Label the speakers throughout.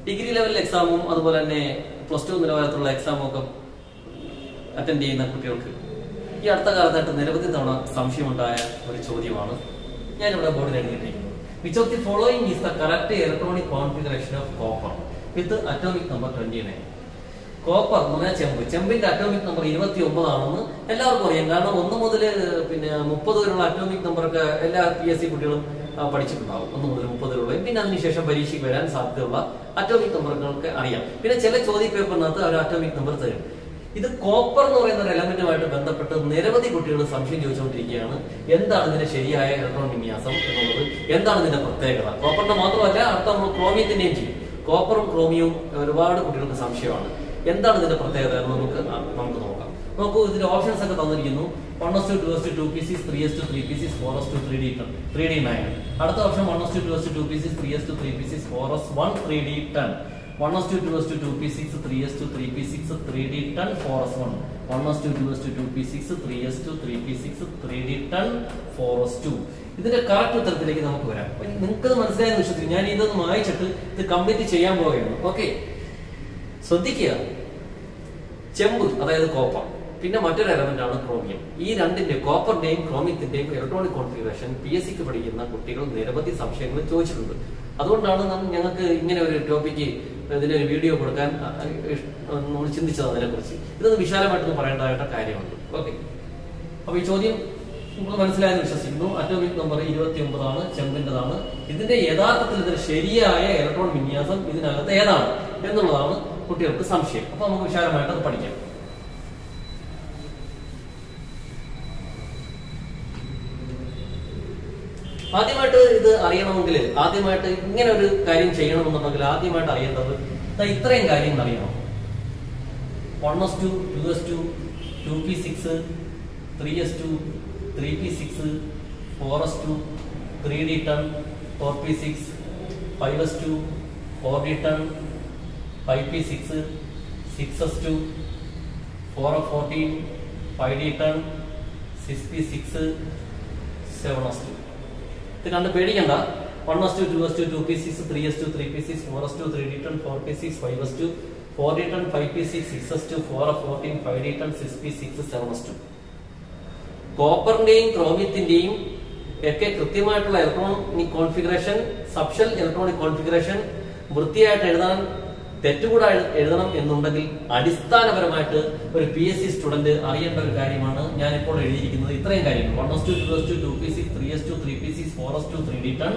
Speaker 1: Degree level എക്സാമും അതുപോലെ തന്നെ +2 നിലവാരത്തിലുള്ള എക്സാമും ഒക്കെ അറ്റൻഡ് ചെയ്യുന്ന കുട്ടികൾക്ക് ഈ അടുത്ത കാലത്തായിട്ട് നിരവധി തവണ സംശയമുണ്ടായ ഒരു ചോദ്യമാണ് ഞാനിവിടെ ബോർഡിൽ എഴുതിയിട്ടിരിക്കുന്നത്. Which of the following is the correct electronic configuration of copper with atomic number 29? Copper എന്ന് പറഞ്ഞാൽ ചെമ്പിന്റെ അറ്റോമിക് നമ്പർ 29 ആണെന്ന് എല്ലാവർക്കും അറിയാം. കാരണം 1 മുതൽ 30 വരെയുള്ള അറ്റോമിക് നമ്പർ ഒക്കെ എല്ലാ PSC കുട്ടികളും പഠിച്ചിട്ടുണ്ടാവും. 1 മുതൽ 30 വരെയുള്ള, പിന്നെ അതിനുശേഷം പരീക്ഷയ്ക്ക് വരാൻ സാധ്യതയുള്ള അറ്റോമിക് നമ്പറുകൾക്ക് അറിയാം. പിന്നെ ചില ചോദ്യ പേപ്പറിനകത്ത് ഒരു അറ്റോമിക് നമ്പർ തരും. ഇത് കോപ്പർ എന്ന് പറയുന്ന ഒരു എലമെന്റുമായിട്ട് ബന്ധപ്പെട്ട് നിരവധി കുട്ടികൾ സംശയം ചോദിച്ചുകൊണ്ടിരിക്കുകയാണ്. എന്താണ് ഇതിന്റെ ശരിയായ ഇലക്ട്രോൺ വിന്യാസം എന്നുള്ളത്, എന്താണ് ഇതിന്റെ പ്രത്യേകത? കോപ്പറിന്റെ മാത്രമല്ല, അടുത്ത നമ്മൾ ക്രോമിയത്തിന്റെയും ചെയ്യും. കോപ്പറും ക്രോമിയവും ഒരുപാട് കുട്ടികൾക്ക് സംശയമാണ്. എന്താണ് ഇതിന്റെ പ്രത്യേകത എന്ന് നമുക്ക് നോക്കാം. നോക്കൂ, ഇതിന്റെ ഓപ്ഷൻസ് ഒക്കെ തന്നിരിക്കുന്നു. 1:2, 2:2 pieces, 3:3 pieces, 4:3 3D9. അടുത്ത option 1:2, 2 pieces, 3:3 pieces, 4:1 3D10. 1:2, 2:2 pieces, 3:3 pieces, 3D10, 4:1. 1:2, 2 pieces, 3:3 pieces, 3D10, 4:2. ഇതിന്റെ കറക്റ്റ് ഉത്തരത്തിലേക്ക് നമുക്ക് വരാം. നിങ്ങൾക്ക് മനസ്സിലായെന്ന് വിശ്വസിക്കും. ഞാൻ ഇതൊന്ന് വായിച്ചിട്ട് ഇത് കംപ്ലീറ്റ് ചെയ്യാൻ പോവുകയാണ്. ഓക്കെ, ശ്രദ്ധിക്കുക. ചെമ്പ്, അതായത് കോപ്പർ, പിന്നെ മറ്റൊരു എലമെന്റ് ആണ് ക്രോമിയം. ഈ രണ്ടിന്റെ, കോപ്പറിന്റെയും ക്രോമിയത്തിന്റെയും ഇലക്ട്രോണിക് കോൺഫിഗറേഷൻ PSCക്ക് പഠിക്കുന്ന കുട്ടികൾ നിരവധി സംശയങ്ങൾ ചോദിച്ചിട്ടുണ്ട്. അതുകൊണ്ടാണ് ഞങ്ങൾക്ക് ഇങ്ങനെ ഒരു ടോപ്പിക്ക്, ഇതിനൊരു വീഡിയോ കൊടുക്കാൻ നമ്മൾ ചിന്തിച്ചത്. അതിനെക്കുറിച്ച് ഇതൊന്ന് വിശാലമായിട്ടൊന്ന് പറയേണ്ടതായിട്ട് കാര്യമുണ്ട്. ഓക്കെ, അപ്പൊ ഈ ചോദ്യം നിങ്ങൾ മനസ്സിലായെന്ന് വിശ്വസിക്കുന്നു. അറ്റോമിക് നമ്പർ 29 ആണ്, ചെമ്പിന്റേതാണ്. ഇതിന്റെ യഥാർത്ഥത്തിൽ ഇതിന് ശരിയായ ഇലക്ട്രോൺ വിന്യാസം ഇതിനകത്ത് ഏതാണ് എന്നുള്ളതാണ് കുട്ടികൾക്ക് സംശയം. അപ്പൊ നമുക്ക് വിശാലമായിട്ട് അത് പഠിക്കാം. ആദ്യമായിട്ട് ഇത് അറിയണമെങ്കിൽ, ആദ്യമായിട്ട് ഇങ്ങനെ ഒരു കാര്യം ചെയ്യണമെന്നുണ്ടെങ്കിൽ ആദ്യമായിട്ട് അറിയേണ്ടത് ഇത്രയും കാര്യങ്ങൾ അറിയണം. 1:2, 2:2, 2p6, 3:2, 3p6, 4:2, 3d10, 4p6, 5:2, 4d10, 5p6, 6:2, 4:14, 5d10, 6p6, 7:2. ഇത് കണ്ട് പേടിക്കണ്ട. 1:2, 2:2, 2p6, 3:2, 3p6, 4:2, 3d10, 4p6, 5:2, 4d10, 5p6, 6:2, 4:14, 5d10, 6p6, 7:2. കോപ്പറിന്റെയും ക്രോമിയത്തിന്റെയും ഒക്കെ കൃത്യമായിട്ടുള്ള electronic configuration, subshell electronic configuration വൃത്തിയായിട്ട് എഴുതാൻ, തെറ്റുകൂടെ എഴുതണം എന്നുണ്ടെങ്കിൽ അടിസ്ഥാനപരമായിട്ട് ഒരു PSC സ്റ്റുഡന്റ് അറിയേണ്ട ഒരു കാര്യമാണ് ഞാൻ ഇപ്പോൾ എഴുതിയിരിക്കുന്നത്. ഇത്രയും കാര്യങ്ങൾ: 1:2, 2:2, 2p6, 3:2, 3p6, 4:2, 3d10,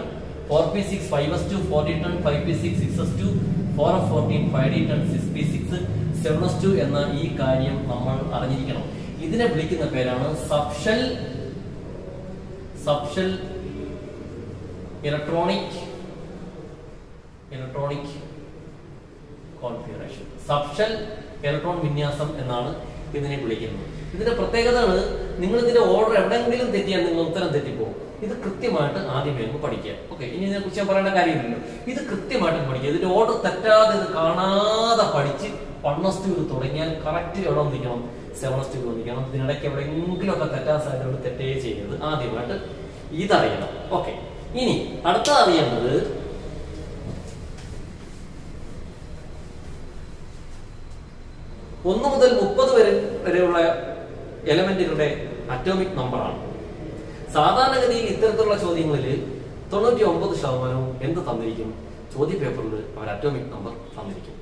Speaker 1: 4p6, 5:2, 4d10, 5p6, 6:2, 4:14, 5d10, 6p6, 7:2 എന്ന ഈ കാര്യം നമ്മൾ അറിഞ്ഞിരിക്കണം. ഇതിനെ വിളിക്കുന്ന പേരാണ് subshell electronic configuration. Subshell electron വിന്യാസം എന്നാണ് ഇതിനെ വിളിക്കുന്നത്. ഇതിന്റെ പ്രത്യേകതകൾ, നിങ്ങൾ ഇതിന്റെ ഓർഡർ എവിടെയെങ്കിലും തെറ്റിയാൽ നിങ്ങൾ ഉത്തരം തെറ്റിപ്പോകും. ഇത് കൃത്യമായിട്ട് ആദ്യമേ ഒന്ന് പഠിക്കുക. ഓക്കെ, ഇനി ഇതിനെ കുറിച്ച് ഞാൻ പറയേണ്ട കാര്യമില്ലല്ലോ. ഇത് കൃത്യമായിട്ട് പഠിക്കുക. ഇതിന്റെ ഓർഡർ തെറ്റാതെ, ഇത് കാണാതെ പഠിച്ച് 1:2 തുടങ്ങിയാൽ കറക്റ്റ് എവിടെ വന്നിരിക്കണം? 7:2 വന്നിരിക്കണം. ഇതിനിടയ്ക്ക് എവിടെയെങ്കിലും ഒക്കെ തെറ്റാൻ സാധ്യതയോട് തെറ്റേ ചെയ്യരുത്. ആദ്യമായിട്ട് ഇതറിയണം. ഓക്കെ, ഇനി അടുത്ത അറിയേണ്ടത് 1 മുതൽ 30 വരെയുള്ള എലമെന്റുകളുടെ അറ്റോമിക് നമ്പറാണ്. സാധാരണഗതിയിൽ ഇത്തരത്തിലുള്ള ചോദ്യങ്ങളിൽ 99% എന്ത് തന്നിരിക്കും? ചോദ്യ പേപ്പറിൽ അവർ അറ്റോമിക് നമ്പർ തന്നിരിക്കും.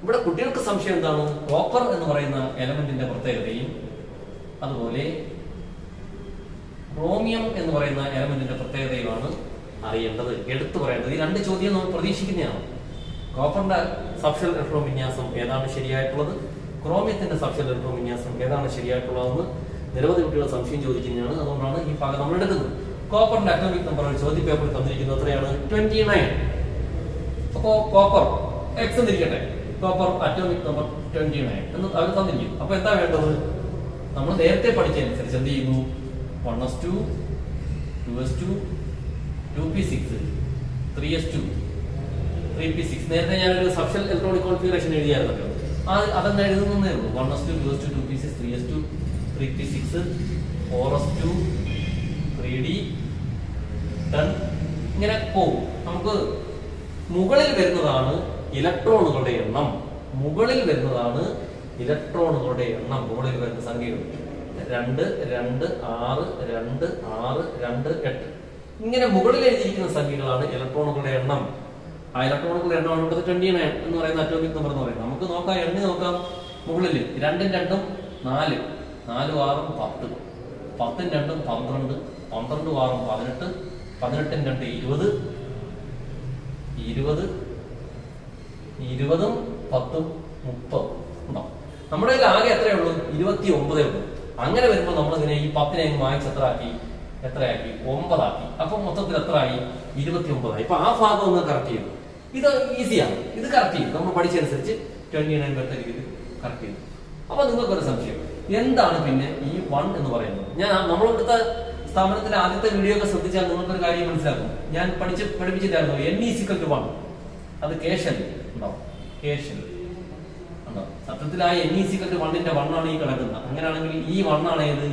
Speaker 1: ഇവിടെ കുട്ടികൾക്ക് സംശയം എന്താണ്? കോപ്പർ എന്ന് പറയുന്ന എലമെന്റിന്റെ പ്രത്യേകതയും അതുപോലെ ക്രോമിയം എന്ന് പറയുന്ന എലമെന്റിന്റെ പ്രത്യേകതയുമാണ് അറിയേണ്ടത്, എടുത്തു പറയേണ്ടത്. ഈ രണ്ട് ചോദ്യം നമ്മൾ പ്രതീക്ഷിക്കുന്നതാണ്. കോപ്പറിന്റെ സബ്ഷെൽ ഇലക്ട്രോൺ വിന്യാസം ഏതാണ് ശരിയായിട്ടുള്ളത്, ക്രോമിയത്തിന്റെ സബ്ഷെൽ ഇലക്ട്രോൺ വിന്യാസം ഏതാണ് ശരിയായിട്ടുള്ളതെന്ന് നിരവധി കുട്ടികൾ സംശയം ചോദിക്കുന്നതാണ്. അതുകൊണ്ടാണ് ഈ ഭാഗം നമ്മൾ എടുക്കുന്നത്. കോപ്പറിന്റെ അറ്റോമിക് നമ്പർ ചോദ്യ പേപ്പറിൽ തന്നിരിക്കുന്നത് എത്രയാണ്? 29. അപ്പോ കോപ്പർ X എന്നിരിക്കട്ടെ, കോപ്പർ അറ്റോമിക് നമ്പർ 29 എന്ന് അവർ തന്നിരിക്കും. അപ്പൊ എന്താ വേണ്ടത്? നമ്മൾ നേരത്തെ പഠിച്ചതനുസരിച്ച് എന്ത് ചെയ്യുന്നു? 1:2, 2:2, 2p6, 3:2, 3p6. നേരത്തെ ഞാനൊരു സബ്ഷെൽ ഇലക്ട്രോണിക് കോൺഫിഗറേഷൻ എഴുതിയായിരുന്നല്ലോ. അതെന്താ എഴുതുന്നേ ഉള്ളൂ. 1:2, 2:2, 2p6, 3:2, 3p6, 4:2, 3d10 ഇങ്ങനെ പോകും. നമുക്ക് മുകളിൽ വരുന്നതാണ് ഇലക്ട്രോണുകളുടെ എണ്ണം. മുകളിൽ വരുന്നതാണ് ഇലക്ട്രോണുകളുടെ എണ്ണം. മുകളിൽ വരുന്ന സംഖ്യകൾ 2, 2, 6, 2, 6, 2, 8. ഇങ്ങനെ മുകളിൽ എഴുതിയിരിക്കുന്ന സംഖ്യകളാണ് ഇലക്ട്രോണുകളുടെ എണ്ണം. ആ ഇലക്ട്രോണുകളുടെ എണ്ണമാണ് ഇവിടെ 29 എന്ന് പറയുന്ന അറ്റോമിക് നമ്പർ എന്ന് പറയുന്നത്. നമുക്ക് നോക്കാം, എണ്ണി നോക്കാം. മുകളിൽ 2 ഉം 2 ഉം 4, 4 ഉം 6 ഉം 10, 10 ഉം 2 ഉം 12, 12 ഉം 6 ഉം 18, 18 ഉം 2 20, 20, 20 ഉം 10 ഉം 30 ഉണ്ടോ? നമ്മുടെ കയ്യിൽ ആകെ എത്രയേ ഉള്ളൂ? 29 ഉള്ളൂ. അങ്ങനെ വരുമ്പോൾ നമ്മൾ ഇതിനെ ഈ 10നെ വാങ്ങിച്ച് എത്രയാക്കി? 9 ആക്കി. അപ്പൊ മൊത്തത്തിൽ എത്ര ആയി? 29 ആയി. ഇപ്പൊ ആ ഭാഗം ഒന്ന് കറക്റ്റ് ചെയ്തു. ഇത് ഈസിയാണ്, ഇത് കറക്റ്റ് ചെയ്തു. നമ്മൾ പഠിച്ചനുസരിച്ച് 29 വരുന്ന രീതിയിൽ കറക്റ്റ് ചെയ്തു. അപ്പൊ നിങ്ങൾക്കൊരു സംശയം, എന്താണ് പിന്നെ ഈ 1 എന്ന് പറയുന്നത്? നമ്മളിവിടുത്തെ സ്ഥാപനത്തിലെ ആദ്യത്തെ വീഡിയോ ഒക്കെ ശ്രദ്ധിച്ചാൽ നിങ്ങൾക്കൊരു കാര്യം മനസ്സിലാക്കും. ഞാൻ പഠിപ്പിച്ചിട്ടായിരുന്നു n=1. അത് കേശൽ ഉണ്ടോ? കേശൽ ഉണ്ടോ? സത്യത്തിൽ ആ n=1ന്റെ 1 ആണ് ഈ കിടക്കുന്നത്. അങ്ങനെയാണെങ്കിൽ ഈ 1 ആണ് ഏത്?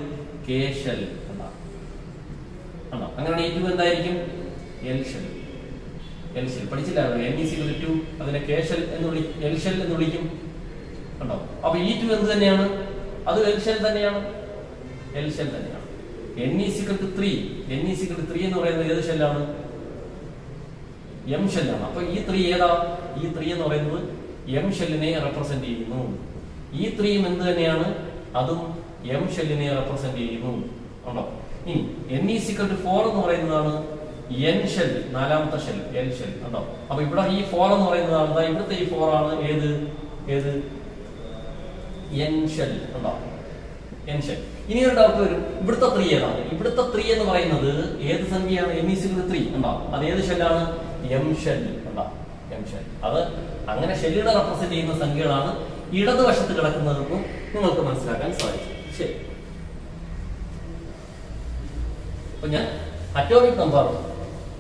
Speaker 1: കേശൽ ഉണ്ടോ? അങ്ങനെയാണെങ്കിൽ ഈ 2 എന്തായിരിക്കും? എൽഷൽ. എൽഷൽ പഠിച്ചില്ലായിരുന്നു. n=2 അതിനെ കേശൽ എന്ന് എൽഷൽ എന്ന് വിളിക്കും ഉണ്ടോ? അപ്പൊ ഈ 2 എന്ത് തന്നെയാണ്? അത് എൽഷൽ തന്നെയാണ്. എൽഷൽ തന്നെയാണ്. n=3. n=3 എന്ന് പറയുന്നത് ഏത് ഷെല്ലാണ്? എം ഷെല്ലാണ്. അപ്പൊ ഈ 3 ഏതാ? ഈ 3 എന്ന് പറയുന്നത് എം ഷെല്ലിനെ റെപ്രസെന്റ് ചെയ്യുന്നു. ഈ 3 എന്ത് തന്നെയാണ്? അതും എം ഷെല്ലിനെ റെപ്രസെന്റ് ചെയ്യുന്നു ഉണ്ടോ? ഇനി n=4 എന്ന് പറയുന്നതാണ് എൻ ഷെൽ, 4ാമത്തെ ഷെൽ, എൽ ഷെൽ ഉണ്ടോ? അപ്പൊ ഇവിടെ ഈ 4 എന്ന് പറയുന്നതാണ്, ഇവിടുത്തെ ഈ 4 ആണ് ഏത്? എൻ ഷെൽ ഉണ്ടോ? N shell. ഇനി ഒരു ഡൗട്ട് വരും, ഇവിടുത്തെ 3 ഏതാണ്? ഇവിടുത്തെ 3 എന്ന് പറയുന്നത് ഏത് സംഖ്യയാണ്? n=3 ഉണ്ടോ? അത് ഏത് ഷെല്ലാണ്? എം ഷെൽ ഉണ്ടോ? M shell. അത് അങ്ങനെ ഷെല്ലുകളെ റെപ്രസെന്റ് ചെയ്യുന്ന സംഖ്യകളാണ് ഇടതുവശത്ത് കിടക്കുന്നതെന്നും നിങ്ങൾക്ക് മനസ്സിലാക്കാൻ സാധിക്കും. ശരി, അപ്പൊ ഞാൻ അറ്റോമിക് നമ്പർ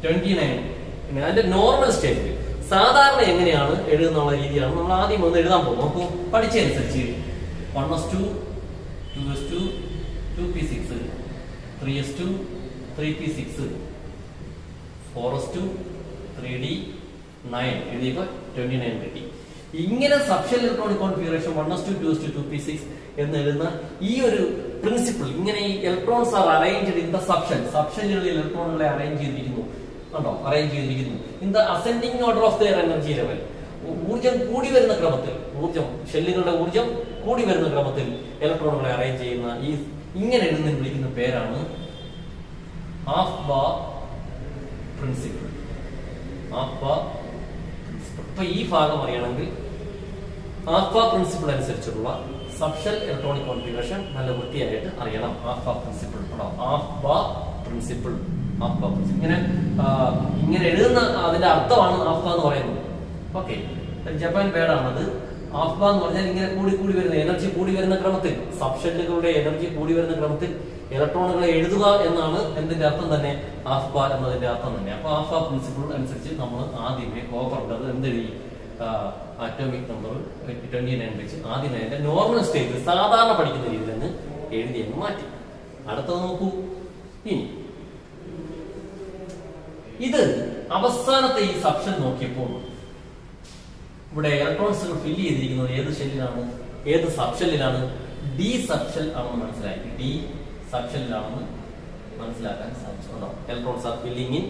Speaker 1: 29 അതിന്റെ നോർമൽ സ്റ്റേറ്റ് സാധാരണ എങ്ങനെയാണ് എഴുതുന്നുള്ള രീതിയാണ് നമ്മൾ ആദ്യം ഒന്ന് എഴുതാൻ പോകും. നോക്കൂ, പഠിച്ചതനുസരിച്ച് 1s2 2s2 2p6 3s2 3p6 4s2 3d 9 എഴുതിയപ്പോ 29 കിട്ടി. ഇങ്ങനെ subshell electronic configuration 1s2 2s2 2p6 എന്ന് എഴുതുന്ന ഈ ഒരു പ്രിൻസിപ്പിൾ, ഇങ്ങനെ ഈ electrons are arranged in the സബ്ഷെല്ലുകളിൽ ഇലക്ട്രോണുകളെ അറേഞ്ച് ചെയ്തിരിക്കുന്നു കണ്ടോ? അറേഞ്ച് ചെയ്തിരിക്കുന്നു in the ascending order of their energy level. ഊർജം കൂടി വരുന്ന ക്രമത്തിൽ, ഷെല്ലുകളുടെ ഊർജം കൂടി വരുന്ന ക്രമത്തിൽ ഇലക്ട്രോണുകളെ അറേഞ്ച് ചെയ്യുന്ന ഈ ഇങ്ങനെ എഴുതുന്നതിന് വിളിക്കുന്ന പേരാണ് aufbau principle. Aufbau principle. അപ്പൊ ഈ ഭാഗം അറിയണമെങ്കിൽ ഹാഫ് ബാർ പ്രിൻസിപ്പിൾ അനുസരിച്ചുള്ള സബ്ഷെൽ ഇലക്ട്രോണിക് കോൺഫിഗറേഷൻ നല്ല വൃത്തിയായിട്ട് അറിയണം. Aufbau principle. Aufbau principle. Aufbau principle ഇങ്ങനെ എഴുതുന്ന അതിന്റെ അർത്ഥമാണ് ഹാഫ് ബാർ എന്ന് പറയുന്നത്. ഓക്കെ, ജപ്പാൻ വേർഡാണത്. ഹാഫ് ബാർ എന്ന് പറഞ്ഞാൽ ഇങ്ങനെ കൂടി വരുന്ന എനർജി കൂടി വരുന്ന ക്രമത്തിൽ, സബ്ഷെല്ലുകളുടെ എനർജി കൂടി വരുന്ന ക്രമത്തിൽ ഇലക്ട്രോണുകളെ എഴുതുക എന്നാണ് എന്തിന്റെ അർത്ഥം തന്നെ? ഹാഫ് ബാർ എന്നതിന്റെ അർത്ഥം തന്നെ. അപ്പൊ ഹാഫ് ബാർ പ്രിൻസിപ്പിൾ അനുസരിച്ച് നമ്മൾ ആദ്യമേ കോപ്പറിന്റെ എന്തെഴുതി? അറ്റോമിക് നമ്പർ 29 വെച്ച് ആദ്യം അതിന്റെ നോർമൽ സ്റ്റേറ്റ് സാധാരണ പഠിക്കുന്ന രീതിയിൽ നിന്ന് എഴുതിയെന്ന് മാറ്റി. അടുത്തത് നോക്കൂ. ഇനി ഇത് അവസാനത്തെ ഈ സബ്ഷെൽ നോക്കിയപ്പോൾ ഇവിടെ ഇലക്ട്രോൺസുകൾ ഫില്ല് ചെയ്തിരിക്കുന്നത് ഏത് ഷെല്ലിലാണ്? ഏത് സബ്ഷെല്ലിലാണ്? ഡി സബ്ഷെൽ ആണെന്ന് മനസ്സിലാക്കി. ഡി സബ്ഷെല്ലിലാണെന്ന് മനസ്സിലാക്കാൻ സാധിച്ചു. Electrons are filling in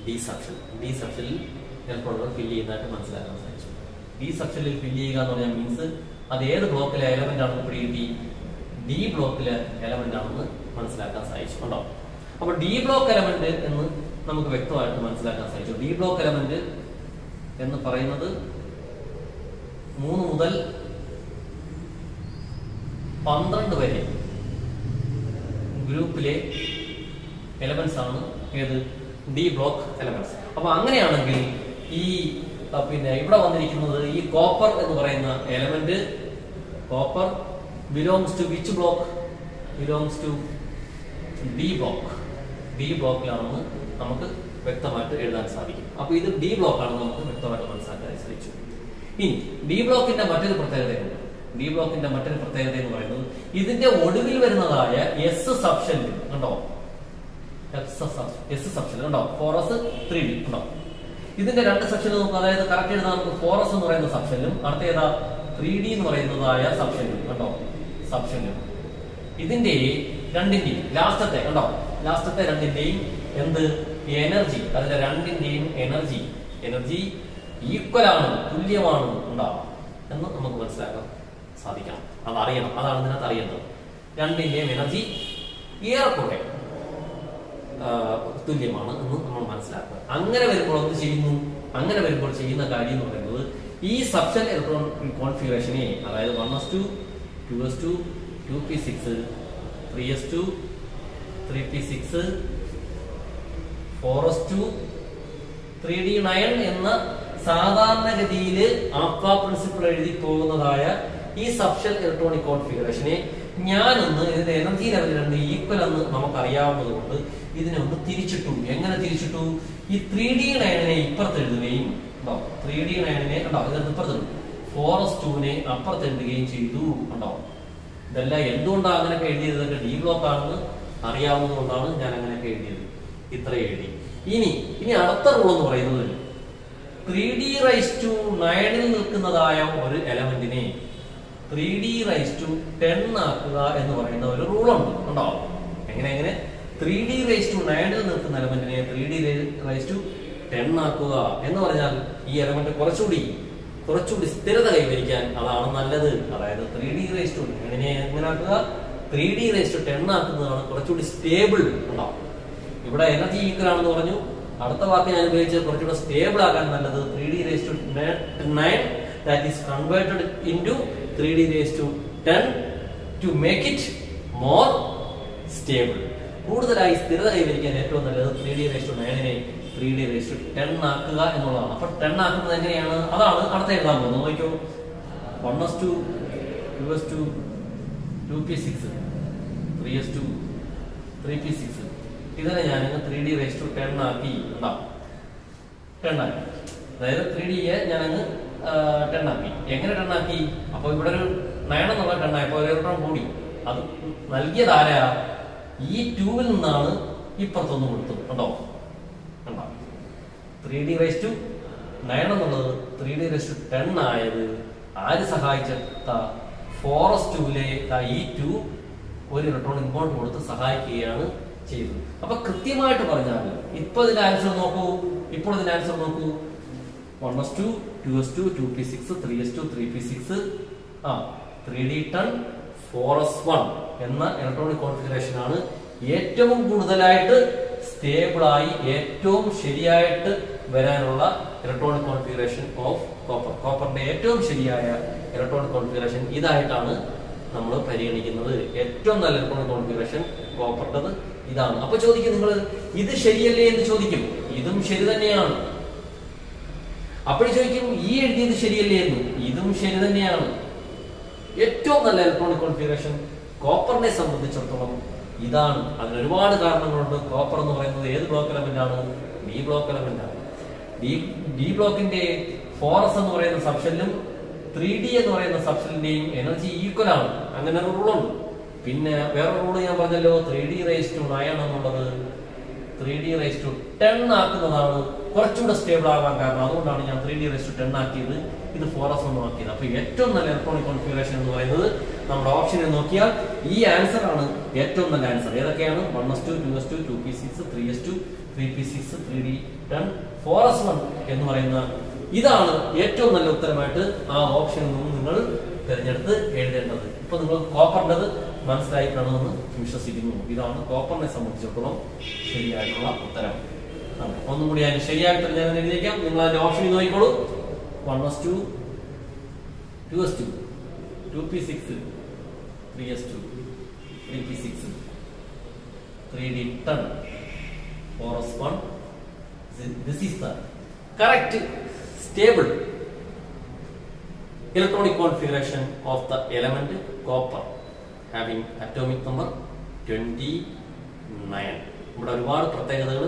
Speaker 1: D subshell. D സബ്ഷെല്ലിൽ ഇലക്ട്രോണുകൾ ഫില്ല് ചെയ്യുന്നതായിട്ട് മനസ്സിലാക്കാൻ സാധിച്ചു. ഡി സബ്ഷെല്ലിൽ ഫില്ല് ചെയ്യുക എന്ന് പറഞ്ഞാൽ മീൻസ് അത് ഏത് ബ്ലോക്കിലെ എലമെന്റ് ആണെന്ന് പിടികിട്ടി? ഡി ബ്ലോക്കിലെ എലമെന്റ് ആണെന്ന് മനസ്സിലാക്കാൻ സാധിച്ചു. അപ്പൊ ഡി ബ്ലോക്ക് എലമെന്റ് എന്ന് നമുക്ക് വ്യക്തമായിട്ട് മനസ്സിലാക്കാൻ സാധിച്ചു. ഡി ബ്ലോക്ക് എലമെന്റ് എന്ന് പറയുന്നത് 3 മുതൽ 12 വരെ ഗ്രൂപ്പിലെ എലമെന്റ്സ് ആണ് ഏത്? D block elements. അപ്പൊ അങ്ങനെയാണെങ്കിൽ ഈ പിന്നെ ഇവിടെ വന്നിരിക്കുന്നത് ഈ കോപ്പർ എന്ന് പറയുന്ന element, copper belongs to which block? Belongs to D block. D ബ്ലോക്കിലാണെന്ന് നമുക്ക് വ്യക്തമായിട്ട് എഴുതാൻ സാധിക്കും. അപ്പൊ ഇത് ഡി ബ്ലോക്ക് ആണെന്ന് നമുക്ക് വ്യക്തമായിട്ട് മനസ്സിലാക്കാൻ സാധിച്ചു. ഇനി ഡി ബ്ലോക്കിന്റെ മറ്റൊരു പ്രത്യേകതയുണ്ട്. ഡി ബ്ലോക്കിന്റെ മറ്റൊരു പ്രത്യേകത എന്ന് പറയുന്നത് ഇതിന്റെ ഒടുവിൽ വരുന്നതായ എസ് സബ്ഷെൽ ഉണ്ടോ? എസ് സബ്ഷെൽ ഉണ്ടോ? 4s 3d ഉണ്ടോ? ഇതിന്റെ രണ്ട് സെക്ഷൻ നോക്കുക. അതായത് കറക്റ്റ് എഴുതാൻ നമുക്ക് 4s എന്ന് പറയുന്ന സബ്ഷനിലും അടുത്ത ഏതാ 3D എന്ന് പറയുന്നതായ സബ്ഷനിലും കണ്ടോ, സബ്ഷനിലും ഇതിന്റെ രണ്ടിന്റെയും ലാസ്റ്റത്തെ രണ്ടിന്റെയും എന്ത് എനർജി, അതിന്റെ രണ്ടിന്റെയും എനർജി ഈക്വൽ ആണ്, തുല്യമാണ് ഉണ്ടാവും എന്ന് നമുക്ക് മനസ്സിലാക്കാൻ സാധിക്കണം. അതറിയണം, അതാണ് ഇതിനകത്ത് അറിയേണ്ടത്. രണ്ടിന്റെയും എനർജി ഏറെക്കുറെ തുല്യമാണ് എന്ന് നമ്മൾ മനസ്സിലാക്കുക. അങ്ങനെ വരുമ്പോൾ എന്ത് ചെയ്യുന്നു? അങ്ങനെ വരുമ്പോൾ ചെയ്യുന്ന കാര്യം എന്ന് പറയുന്നത് ഈ സബ്ഷെൽ ഇലക്ട്രോൺ കോൺഫിഗറേഷനെ, അതായത് 1s2 2s2 2p6 3s2 3p6 4s2 3d9 എന്ന സാധാരണഗതിയിൽ ആൽഫ പ്രിൻസിപ്പിൾ എഴുതി പോകുന്നതായ ഈ സബ്ഷെൽ ഇലക്ട്രോണിക് കോൺഫിഗറേഷനെ ഞാനൊന്ന് ഇതിന്റെ എനർജി ലെവൽ രണ്ട് ഈക്വൽ എന്ന് നമുക്കറിയാവുന്നത് കൊണ്ട് ഇതിനെ ഒന്ന് തിരിച്ചിട്ടു. എങ്ങനെ തിരിച്ചിട്ടു? ഈ 3d9 ഇപ്പുറത്ത് എഴുതുകയും 3d9 ഇതിനകത്ത് ഇപ്പുറത്ത് 4s2 അപ്പുറത്ത് എഴുതുകയും ചെയ്തു. ഉണ്ടാവും. ഇതെല്ലാം എന്തുകൊണ്ടാണ് അങ്ങനെയൊക്കെ എഴുതിയത്? ഇതൊക്കെ ഡി ബ്ലോക്ക് ആണെന്ന് അറിയാവുന്നത് കൊണ്ടാണ് ഞാൻ അങ്ങനെയൊക്കെ എഴുതിയത്. ഇത്ര എഴുതി. ഇനി അടുത്ത റൂൾ എന്ന് പറയുന്നത് 3d9 നിൽക്കുന്നതായ ഒരു എലമെന്റിനെ 3d10 ആക്കുക എന്ന് പറയുന്ന ഒരു റൂളുണ്ട്. ഉണ്ടാവും. എങ്ങനെ 3d9 നിൽക്കുന്ന എലമെന്റിനെ 3d10 ആക്കുക എന്ന് പറഞ്ഞാൽ ഈ എലമെന്റ് കുറച്ചുകൂടി സ്ഥിരത കൈവരിക്കാൻ അതാണ് നല്ലത്. അതായത് 3d9 എങ്ങനെ ആക്കുക? 3d10 ആക്കുന്നതാണ് കുറച്ചുകൂടി സ്റ്റേബിൾ. ഉണ്ടാവും. ഇവിടെ എനർജി ഈക്വൽ ആണെന്ന് പറഞ്ഞു. അടുത്ത വാക്ക് ഞാൻ ഉപയോഗിച്ചത് കുറച്ചുകൂടെ സ്റ്റേബിൾ ആക്കാൻ നല്ലത് 3d9 that is converted into 3d10 to make it more stable. കൂടുതലായി സ്ഥിരത കൈവരിക്കാൻ ഏറ്റവും നല്ലത് 3d9 3d10 ആക്കുക എന്നുള്ളതാണ്. അപ്പൊ 10 ആക്കുന്നത് എങ്ങനെയാണ്? അതാണ് അടുത്ത എഴുതാൻ പോകുന്നത്. നോക്കിയോ, 1s2 2s2 2p6 3s2 3p6 ഇതിനെ ഞാൻ 3d10 ആക്കി. 10 ആക്കി. അതായത് 3d ഞാനങ്ങ് 10 ആക്കി. എങ്ങനെ 10 ആക്കി? അപ്പൊ ഇവിടെ ഒരു 9 എന്നുള്ള 10 ആയപ്പോ ഒരു ഇലക്ട്രോൺ കൂടി. അത് നൽകിയത് ആരാ? ഈ 2 നിന്നാണ് ഇപ്പുറത്തൊന്ന് കൊടുത്തത്. കണ്ടോ 3d9 എന്നുള്ളത് 3d10 ആയത് ആര് സഹായിച്ച 4s2 ഈ 2 ഒരു ഇലക്ട്രോൺ ഇങ്ങോട്ട് കൊടുത്ത് സഹായിക്കുകയാണ് ചെയ്തത്. അപ്പൊ കൃത്യമായിട്ട് പറഞ്ഞാൽ ഇപ്പോൾ ഇതിന്റെ ആൻസർ നോക്കൂ. 1s2 2s2 2p6 3s2 3p6 3d10 4s1 എന്ന ഇലക്ട്രോണിക് കോൺഫിഗറേഷൻ ആണ് ഏറ്റവും കൂടുതലായിട്ട് സ്റ്റേബിളായി ഏറ്റവും ശരിയായിട്ട് വരാനുള്ള ഇലക്ട്രോണിക് കോൺഫിഗറേഷൻ ഓഫ് കോപ്പറിന്റെ ഏറ്റവും ശരിയായ ഇലക്ട്രോണിക് കോൺഫിഗറേഷൻ ഇതായിട്ടാണ് നമ്മൾ പരിഗണിക്കുന്നത്. ഏറ്റവും നല്ല ഇലക്ട്രോണിക് കോൺഫിഗറേഷൻ കോപ്പറിന്റെ ഇതാണ്. അപ്പൊ ചോദിക്കും നിങ്ങൾ ഇത് ശരിയല്ലേ എന്ന് ചോദിക്കും. ഇതും ശരി തന്നെയാണ്. അപ്പോൾ ചോദിക്കും ഈ എഴുതിയത് ശരിയല്ലേ എന്ന്. ഇതും ശരി തന്നെയാണ്. ഏറ്റവും നല്ല ഇലക്ട്രോണിക് കോൺഫിഗറേഷൻ കോപ്പറിനെ സംബന്ധിച്ചിടത്തോളം ഇതാണ്. അതിന് ഒരുപാട് കാരണങ്ങളുണ്ട്. കോപ്പർ എന്ന് പറയുന്നത് ഏത് ബ്ലോക്ക് എലമെന്റ് ആണ്? ഡി ബ്ലോക്ക് എലമെന്റ് ആണ്. ഡി ബ്ലോക്കിന്റെ 4s എന്ന് പറയുന്ന സബ്ഷെല്ലും 3d എന്ന് പറയുന്ന സബ്ഷെല്ലിന്റെയും എനർജി ഈക്വൽ ആണ്. അങ്ങനെ ഒരു റൂളുണ്ട്. പിന്നെ വേറെ റൂള് ഞാൻ പറഞ്ഞല്ലോ, 3d9 എന്നുള്ളത് 3d10 ആക്കുന്നതാണ് കുറച്ചുകൂടെ സ്റ്റേബിൾ ആകാൻ കാരണം. അതുകൊണ്ടാണ് ഞാൻ 3d10 ആക്കിയത്. ഇത് 4s ഒന്നും ആക്കിയത്. അപ്പൊ ഏറ്റവും നല്ല ഇലക്ട്രോണിക് കോൺഫിഗറേഷൻ എന്ന് പറയുന്നത് നമ്മുടെ ഓപ്ഷനിൽ നോക്കിയാൽ ഈ ആൻസർ ആണ് ഏറ്റവും നല്ല ആൻസർ. ഏതൊക്കെയാണ്? 1s2 2s2 2p6 3s2 3p6 3d10 4s1 എന്ന് പറയുന്ന ഇതാണ് ഏറ്റവും നല്ല ഉത്തരമായിട്ട് ആ ഓപ്ഷനിൽ നിന്നും നിങ്ങൾ തിരഞ്ഞെടുത്ത് എഴുതേണ്ടത്. ഇപ്പൊ നിങ്ങൾ കോപ്പറിൻ്റെത് മനസ്സിലായി കാണുമെന്ന് വിശ്വസിക്കുന്നു. ഇതാണ് കോപ്പറിനെ സംബന്ധിച്ചിടത്തോളം ശരിയായിട്ടുള്ള ഉത്തരം. ഒന്നും കൂടി അതിന് ശരിയായിട്ട് ഞാൻ എഴുതിയേക്കാം. നിങ്ങൾ അതിന്റെ ഓപ്ഷനിൽ നോക്കിക്കോളൂ. 1s2 2s2 2p6 3s2 3p6 3d10 4s1. This is the correct stable electronic configuration of the element copper having atomic number 29. ഇവിടെ ഒരുപാട് പ്രത്യേകതകൾ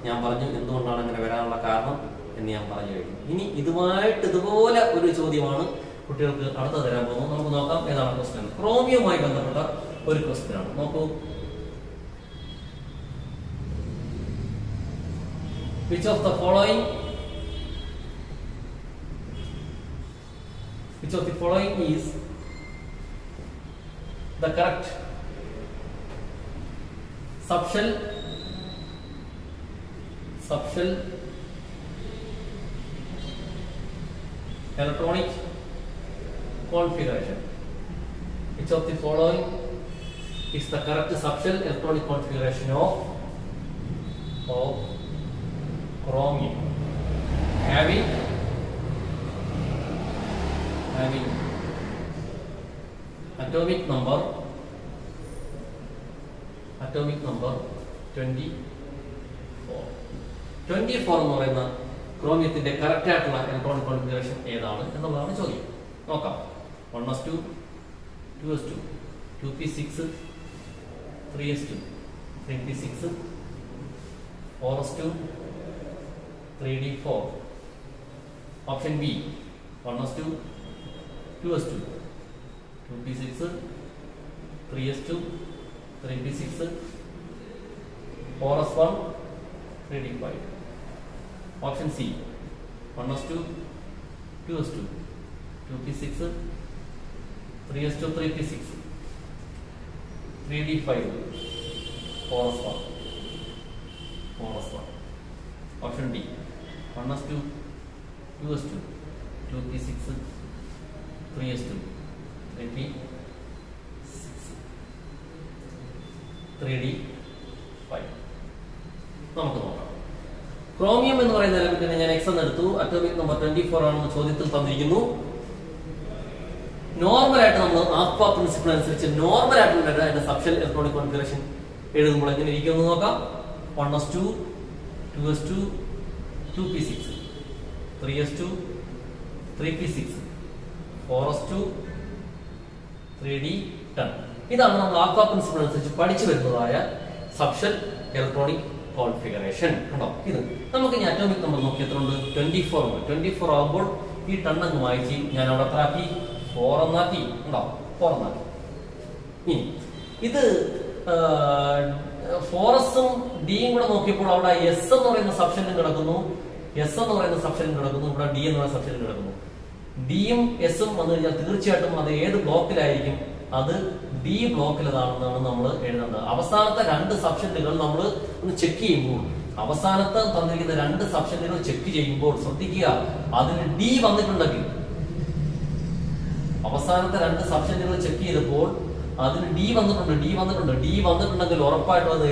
Speaker 1: ഞാൻ പറഞ്ഞു. എന്തുകൊണ്ടാണ് അങ്ങനെ വരാനുള്ള കാരണം എന്ന് ഞാൻ പറഞ്ഞു കഴിഞ്ഞു. ഇനി ഇതുപോലെ ഒരു ചോദ്യമാണ് കുട്ടികൾക്ക് അടുത്ത തരാൻ പോകുന്നത്. നമുക്ക് നോക്കാം ഏതാണ് ക്വസ്റ്റ്യൻ. ക്രോമിയവുമായി ബന്ധപ്പെട്ട ഒരു ക്വസ്റ്റ്യൻ ആണ്. നോക്കൂ. Which of the following Which of the following is the correct subshell electronic configuration? Which of the following is the correct subshell electronic configuration of chromium? Having atomic number 24 എന്ന് പറയുന്ന ക്രോമിയത്തിന്റെ correct ആയിട്ടുള്ള electronic configuration ഏതാണ് എന്നുള്ളതാണ് ചോദ്യം. നോക്കാം. 1s2 2s2 2p6 3s2 3p6 4s2 3d4. Option B 1s2 2s2 2p6 3s2 3p6 4s1 3d5. Option C 1s2 2s2 2p6 3s2 3p6 3d5 4s1. Option D 1s2 2s2 2p6 3s2 3p6 3d5. നമുക്ക് നോക്കാം. Chromium എന്ന് പറയുന്ന എലമെന്റിനെ ഞാൻ X എന്ന് എടുത്തു. Atomic number 24 ആണെന്ന് ചോദ്യത്തിൽ തന്നിരിക്കുന്നു. നോർമൽ ആയിട്ട് നമ്മൾ ആൽഫ പ്രിൻസിപ്പിൾ അനുസരിച്ച് നോർമൽ ആയിട്ടുള്ള അതിന്റെ സബ്ഷെൽ ഇലക്ട്രോണിക് കോൺഫിഗറേഷൻ എഴുതുമ്പോൾ എങ്ങനെ ഇരിക്കുമെന്ന് നോക്കാം. 1s2 2s2 2p6 3s2 3p6 4s2 3d10. ഇതാണ് നമ്മൾ ആൽഫ പ്രിൻസിപ്പിൾ അനുസരിച്ച് പഠിച്ചു വരുന്നതായ സബ്ഷെൽ ഇലക്ട്രോണിക് കോൺഫിഗറേഷൻ. കണ്ടോ? ഇത് നമുക്ക് ഇനി അറ്റോമിക് നമ്പർ നോക്കി എത്ര ഉണ്ട്? 24 ആകുമ്പോൾ ഈ ടണ്ണങ്ങ് വായിച്ച് ഞാൻ അവിടെ എത്ര ആക്കി? 4 എന്നാക്കി. ഉണ്ടോ? 4 എന്നാക്കി. ഇനി ഇത് 4s-ഉം ഡിയും കൂടെ നോക്കിയപ്പോൾ അവിടെ എസ് എന്ന് പറയുന്ന സബ്ഷെല്ലും കിടക്കുന്നു, ഇവിടെ ഡി എന്ന് പറയുന്ന സബ്ഷെല്ലും കിടക്കുന്നു. ഡിയും എസും വന്നു കഴിഞ്ഞാൽ തീർച്ചയായിട്ടും അത് ഏത് ബ്ലോക്കിലായിരിക്കും? അത് ഡി ബ്ലോക്കിലതാണെന്നാണ് നമ്മൾ എഴുതേണ്ടത്. അവസാനത്തെ രണ്ട് സബ്ഷെല്ലുകൾ നമ്മൾ ഒന്ന് ചെക്ക് ചെയ്യുമ്പോൾ, അവസാനത്തെ തന്നിരിക്കുന്ന രണ്ട് സബ്ഷെല്ലുകൾ ചെക്ക് ചെയ്യുമ്പോൾ ശ്രദ്ധിക്കുക, അതിന് ഡി വന്നിട്ടുണ്ടെങ്കിൽ, അവസാനത്തെ രണ്ട് സബ്ഷെല്ലുകൾ ചെക്ക് ചെയ്തപ്പോൾ അതിന് ഡി വന്നിട്ടുണ്ടെങ്കിൽ ഉറപ്പായിട്ടും അത്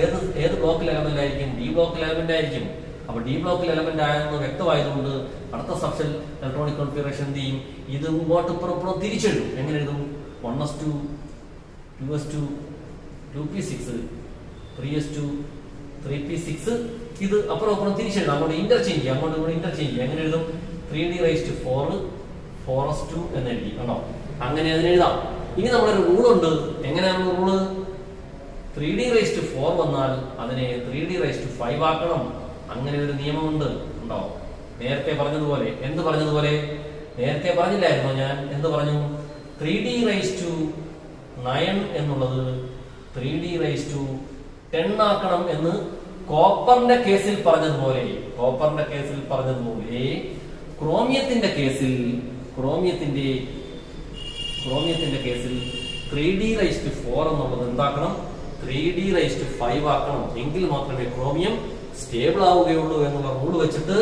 Speaker 1: ഏത് ബ്ലോക്കിൽ എലമെന്റ് ആയിരിക്കും? ഡി ബ്ലോക്കിൽ എലമെന്റ് ആയിരിക്കും. അപ്പൊ ഡി ബ്ലോക്കിൽ എലമെന്റ് ആയെന്ന് വ്യക്തമായതുകൊണ്ട് അടുത്ത സബ്ഷെൽ ഇലക്ട്രോണിക് കോൺഫിഗറേഷൻ എന്ത് ചെയ്യും? ഇത് ഇങ്ങോട്ട് ഇപ്പുറം തിരിച്ചെഴുതും. എങ്ങനെ എഴുതും? 1s2 2s2 2p6 3s2 3p6 ഇത് അപ്പുറം തിരിച്ചെഴുതും. അങ്ങോട്ട് ഇന്റർചേഞ്ച് ചെയ്യും. എങ്ങനെ എഴുതും? 3d4 4s2 എന്ന് എഴുതി. കണ്ടോ? അങ്ങനെ അതിനെഴുതാം. ഇനി നമ്മളൊരു റൂളുണ്ട്. എങ്ങനെയാണ് റൂള്? 3d4 വന്നാൽ അതിനെ 3d5 ആക്കണം. അങ്ങനെ ഒരു നിയമമുണ്ട്. ഉണ്ടോ? നേരത്തെ പറഞ്ഞതുപോലെ നേരത്തെ പറഞ്ഞില്ലായിരുന്നോ ഞാൻ? എന്ത് പറഞ്ഞു? 3d9 എന്നുള്ളത് 3d10 ആക്കണം എന്ന് കോപ്പറിന്റെ കേസിൽ പറഞ്ഞതുപോലെ ക്രോമിയത്തിന്റെ കേസിൽ 3d4 എന്നുള്ളത് എന്താക്കണം? 3d5 ആക്കണം. എങ്കിൽ മാത്രമേ ക്രോമിയം സ്റ്റേബിൾ ആവുകയുള്ളൂ എന്നുള്ള റൂൾ വെച്ചിട്ട്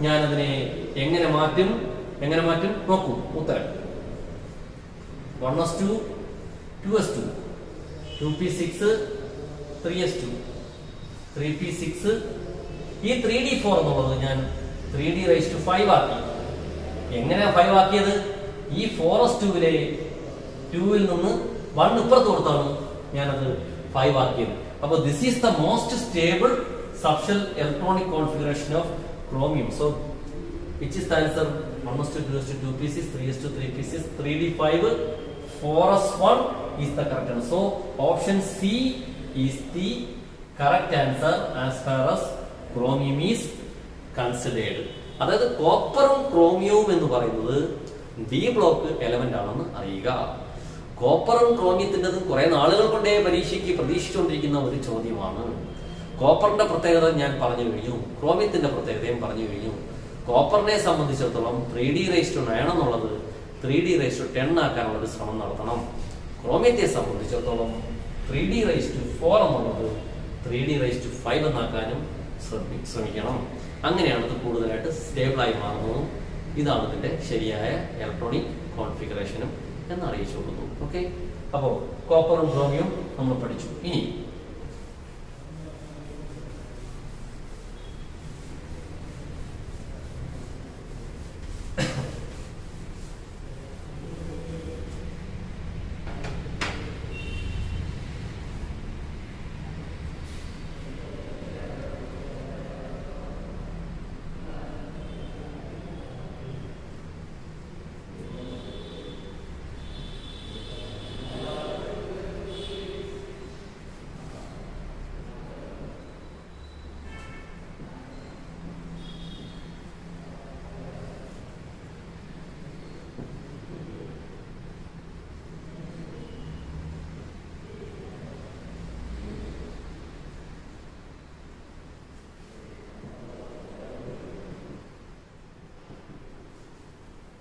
Speaker 1: ഞാൻ അതിനെ എങ്ങനെ മാറ്റും? നോക്കൂ ഉത്തരം. 1s2 2s2 2p6 3s2 3p6 ഈ 3d4 എന്നുള്ളത് ഞാൻ 3d5 ആക്കി. എങ്ങനെയാ 5 ആക്കിയത്? ഈ 4s2-ലെ 2-ൽ നിന്ന് 1 ഇപ്പുറത്ത് കൊടുത്താണ് ഞാനത് 5 ആക്കിയത്. അപ്പൊ this is the most stable subshell electronic configuration of chromium. So which is the answer? 1s2 2s2 2p6 3s2 3p6 3d5 4s1 is the correct answer. So option C is the correct answer as far as chromium is considered. അതായത് കോപ്പറും ക്രോമിയവും എന്ന് പറയുന്നത് D block element ആണെന്ന് അറിയുക. കോപ്പറും ക്രോമിയത്തിൻ്റെതും കുറെ നാളുകൾ കൊണ്ടേ പരീക്ഷയ്ക്ക് പ്രതീക്ഷിച്ചുകൊണ്ടിരിക്കുന്ന ഒരു ചോദ്യമാണ്. കോപ്പറിന്റെ പ്രത്യേകത ഞാൻ പറഞ്ഞു കഴിഞ്ഞു, ക്രോമിയത്തിന്റെ പ്രത്യേകതയും പറഞ്ഞു കഴിഞ്ഞു. കോപ്പറിനെ സംബന്ധിച്ചിടത്തോളം 3d9 എന്നുള്ളത് 3d10 ആക്കാനുള്ള ഒരു ശ്രമം നടത്തണം. ക്രോമിയത്തെ സംബന്ധിച്ചിടത്തോളം 3d4 എന്നുള്ളത് 3d5 എന്നാക്കാനും ശ്രമിക്കണം. അങ്ങനെയാണ് ഇത് കൂടുതലായിട്ട് സ്റ്റേബിളായി മാറുന്നതും. ഇതാണ് ഇതിന്റെ ശരിയായ ഇലക്ട്രോണിക് കോൺഫിഗറേഷനും എന്ന് അറിയിച്ചു കൊടുക്കുന്നു. ഓക്കെ, അപ്പോൾ കോപ്പറും ക്രോമിയവും നമ്മൾ പഠിച്ചു. ഇനി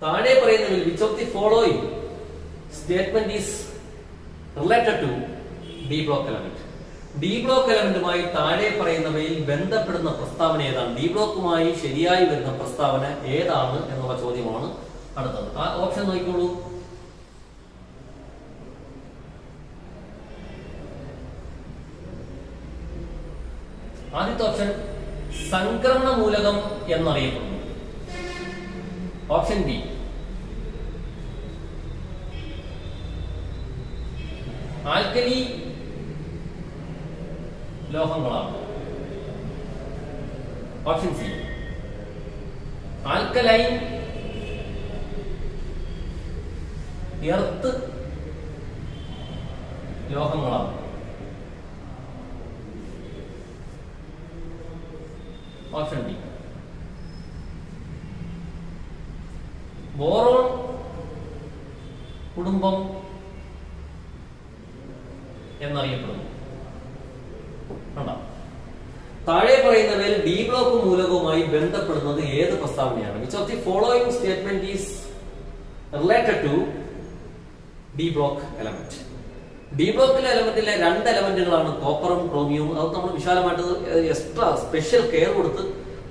Speaker 1: താഴെ പറയുന്നതിൽ which of the following statement is related to D block element? D block elementമായി താഴെ പറയുന്നവയിൽ ബന്ധപ്പെടുന്ന പ്രസ്താവന ഏതാണ്? D ബ്ലോക്കുമായി ശരിയായി വരുന്ന പ്രസ്താവന ഏതാണ് എന്നുള്ള ചോദ്യമാണ് അടുത്തത്. ആ ഓപ്ഷൻ നോക്കിക്കോളൂ. ആദ്യത്തെ ഓപ്ഷൻ സംക്രമണ മൂലകം എന്നറിയപ്പെടുന്നു. ഓപ്ഷൻ ബി ആൽക്കലി ലോഹങ്ങളാണ്. ഓപ്ഷൻ സി ആൽക്കലൈൻ എർത്ത് ലോഹങ്ങളാണ്. ഓപ്ഷൻ ഡി ബോറോൺ കുടുംബം എന്നറിയപ്പെടുന്നു. താഴെ പറയുന്നവയിൽ ഡി ബ്ലോക്ക് മൂലകവുമായി ബന്ധപ്പെടുന്നത് ഏത് പ്രസ്താവനയാണ്? Which of the following statement is related to D block element? D ബ്ലോക്കിലെ എലമെന്റിലെ രണ്ട് എലമെന്റുകളാണ് കോപ്പറും ക്രോമിയവും. അത് നമ്മൾ വിശാലമായിട്ട് എക്സ്ട്രാ സ്പെഷ്യൽ കെയർ കൊടുത്ത്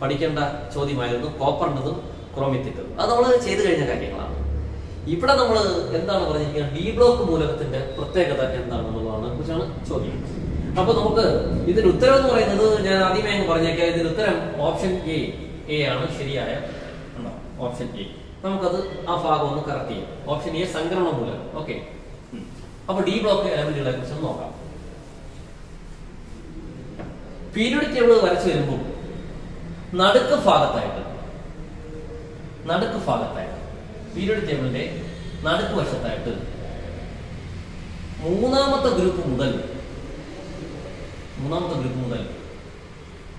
Speaker 1: പഠിക്കേണ്ട ചോദ്യമായിരുന്നു കോപ്പറിൻ്റെതും ക്രോമിയത്തിൻ്റെതും. അത് നമ്മൾ ചെയ്തു കഴിഞ്ഞ കാര്യങ്ങളാണ്. ഇവിടെ നമ്മൾ എന്താണ് പറഞ്ഞിരിക്കുന്നത്? ഡി ബ്ലോക്ക് മൂലകത്തിന്റെ പ്രത്യേകത എന്താണെന്നുള്ളതാണ് കുറിച്ചാണ് ചോദ്യം. അപ്പൊ നമുക്ക് ഇതിന്റെ ഉത്തരം എന്ന് പറയുന്നത് ഞാൻ ആദ്യമേ അങ്ങ് പറഞ്ഞേക്കാം. ഇതിന്റെ ഉത്തരം ഓപ്ഷൻ എ ആണ് ശരിയായ ഓപ്ഷൻ എ. നമുക്കത് ആ ഭാഗം ഒന്ന് കറക്റ്റ് ചെയ്യാം. ഓപ്ഷൻ എ സംക്രമണ മൂലകം. ഓക്കെ, അപ്പൊ ഡി ബ്ലോക്ക് എലമെന്റുകളെ കുറിച്ച് നോക്കാം. പീരിയോഡിക് ടേബിൾ വരച്ചു വരുമ്പോൾ നടുക്ക് ഭാഗത്തായിട്ട് പീരിയോഡിക് ടേബിളിന്റെ നടുക്ക് വശത്തായിട്ട് മൂന്നാമത്തെ ഗ്രൂപ്പ് മുതൽ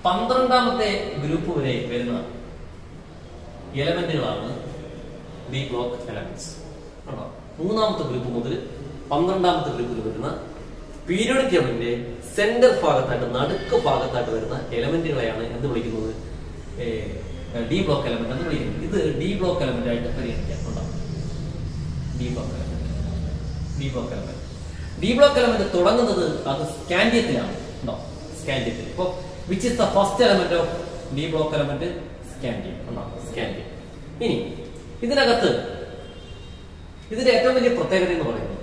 Speaker 1: 12ാമത്തെ ഗ്രൂപ്പ് വരെ വരുന്ന എലമെന്റുകളാണ് ഡി ബ്ലോക്ക് എലമെന്റ്സ്. മൂന്നാമത്തെ ഗ്രൂപ്പ് മുതൽ 12ാമത്തെ ഗ്രൂപ്പിൽ വരുന്ന പീരിയോഡിക് ടേബിളിന്റെ സെന്റർ ഭാഗത്തായിട്ട് നടുക്ക് ഭാഗത്തായിട്ട് വരുന്ന എലമെന്റുകളെയാണ് എന്ത് വിളിക്കുന്നത്? ഡി ബ്ലോക്ക് എലമെന്റ് എന്ന് വിളിക്കുന്നത്. ഇത് ഡി ബ്ലോക്ക് എലമെന്റ് ആയിട്ട് പരിഗണിക്കാം. ഡി ബ്ലോക്ക് എലമെന്റ് തുടങ്ങുന്നത് അത് സ്കാൻഡിയത്തിലാണ്. സ്കാൻഡിയത്തിൽ. ഇപ്പൊ which is the first element of D block element? Scandium. ഇനി ഇതിനകത്ത് ഇതിന്റെ ഏറ്റവും വലിയ പ്രത്യേകത എന്ന് പറയുന്നത്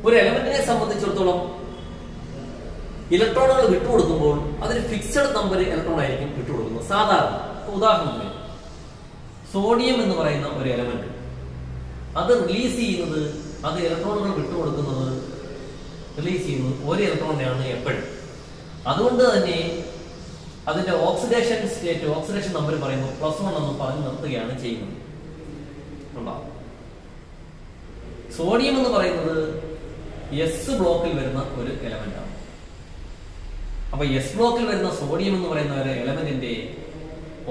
Speaker 1: ഒരു എലമെന്റിനെ സംബന്ധിച്ചിടത്തോളം ഇലക്ട്രോണുകൾ വിട്ടുകൊടുക്കുമ്പോൾ അതിന് ഫിക്സഡ് നമ്പർ ഇലക്ട്രോൺ ആയിരിക്കും വിട്ടുകൊടുക്കുന്നത് സാധാരണ. ഉദാഹരണത്തിന് സോഡിയം എന്ന് പറയുന്ന ഒരു എലമെന്റ് അത് റിലീസ് ചെയ്യുന്നത്, അത് ഇലക്ട്രോണുകൾ വിട്ടുകൊടുക്കുന്നത് ഒരു ഇലക്ട്രോണിനെയാണ് എപ്പോഴും. അതുകൊണ്ട് തന്നെ അതിന്റെ ഓക്സിഡേഷൻ നമ്പർ പറയുമ്പോൾ +1 എന്ന് പറഞ്ഞ് നിർത്തുകയാണ് ചെയ്യുന്നത്. സോഡിയം എന്ന് പറയുന്നത് എസ് ബ്ലോക്കിൽ വരുന്ന ഒരു എലമെന്റ് ആണ്. അപ്പൊ എസ് ബ്ലോക്കിൽ വരുന്ന സോഡിയം എന്ന് പറയുന്ന ഒരു എലമെന്റിന്റെ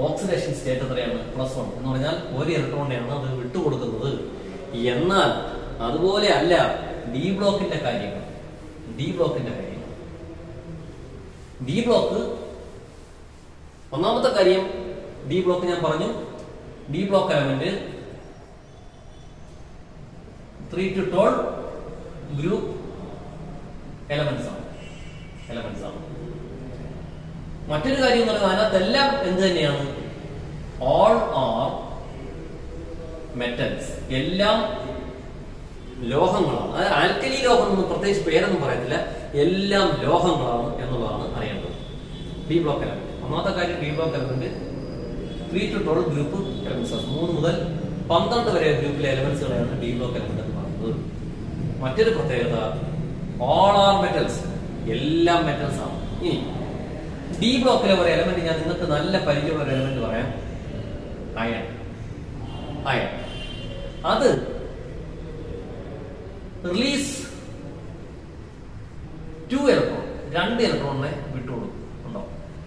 Speaker 1: ഓക്സിഡേഷൻ സ്റ്റേറ്റ് എത്രയാണ്? +1 എന്ന് പറഞ്ഞാൽ ഒരു ഇലക്ട്രോണിനെയാണ് അത് വിട്ടുകൊടുക്കുന്നത്. എന്നാൽ അതുപോലെ അല്ല ഡി ബ്ലോക്കിന്റെ കാര്യങ്ങൾ. ഡി ബ്ലോക്ക് ഒന്നാമത്തെ കാര്യം, ഡി ബ്ലോക്ക് ഞാൻ പറഞ്ഞു, D block element 3 to 12 group elements ആണ്. മറ്റൊരു കാര്യം എന്ന് പറയുന്നത് അതിനകത്തെല്ലാം എന്ത് തന്നെയാണ്? ഓൾ ആർ മെറ്റൽസ്, എല്ലാം ലോഹങ്ങളാണ്. അതായത് ആൽക്കലി ലോഹം എന്ന് പ്രത്യേകിച്ച് പേരൊന്നും പറയത്തില്ല, എല്ലാം ലോഹങ്ങളാണ് എന്നുള്ളതാണ് അറിയേണ്ടത്. ഡി ബ്ലോക്ക് എലമെന്റ്, ഒന്നാമത്തെ കാര്യം D block element 3 to 12 group elements, 3 മുതൽ 12 വരെ ഗ്രൂപ്പിലെ എലമെന്റ്സുകളെയാണ് ഡി ബ്ലോക്ക് എലമെന്റ് എന്ന് പറയുന്നത്. മറ്റൊരു പ്രത്യേകത ഓൾ ആർ മെറ്റൽസ്, എല്ലാം മെറ്റൽസ് ആണ്. ഇനി ഡി ബ്ലോക്കിലെ ഒരു എലമെന്റ് ഞാൻ നിങ്ങൾക്ക് നല്ല പരിചയമുള്ള ഒരു എലമെന്റ് പറയാം, അയൺ. അത് റിലീസ് 2 ഇലക്ട്രോൺ, 2 ഇലക്ട്രോണിനെ വിട്ടുകൊടുക്കും ഉണ്ടോ.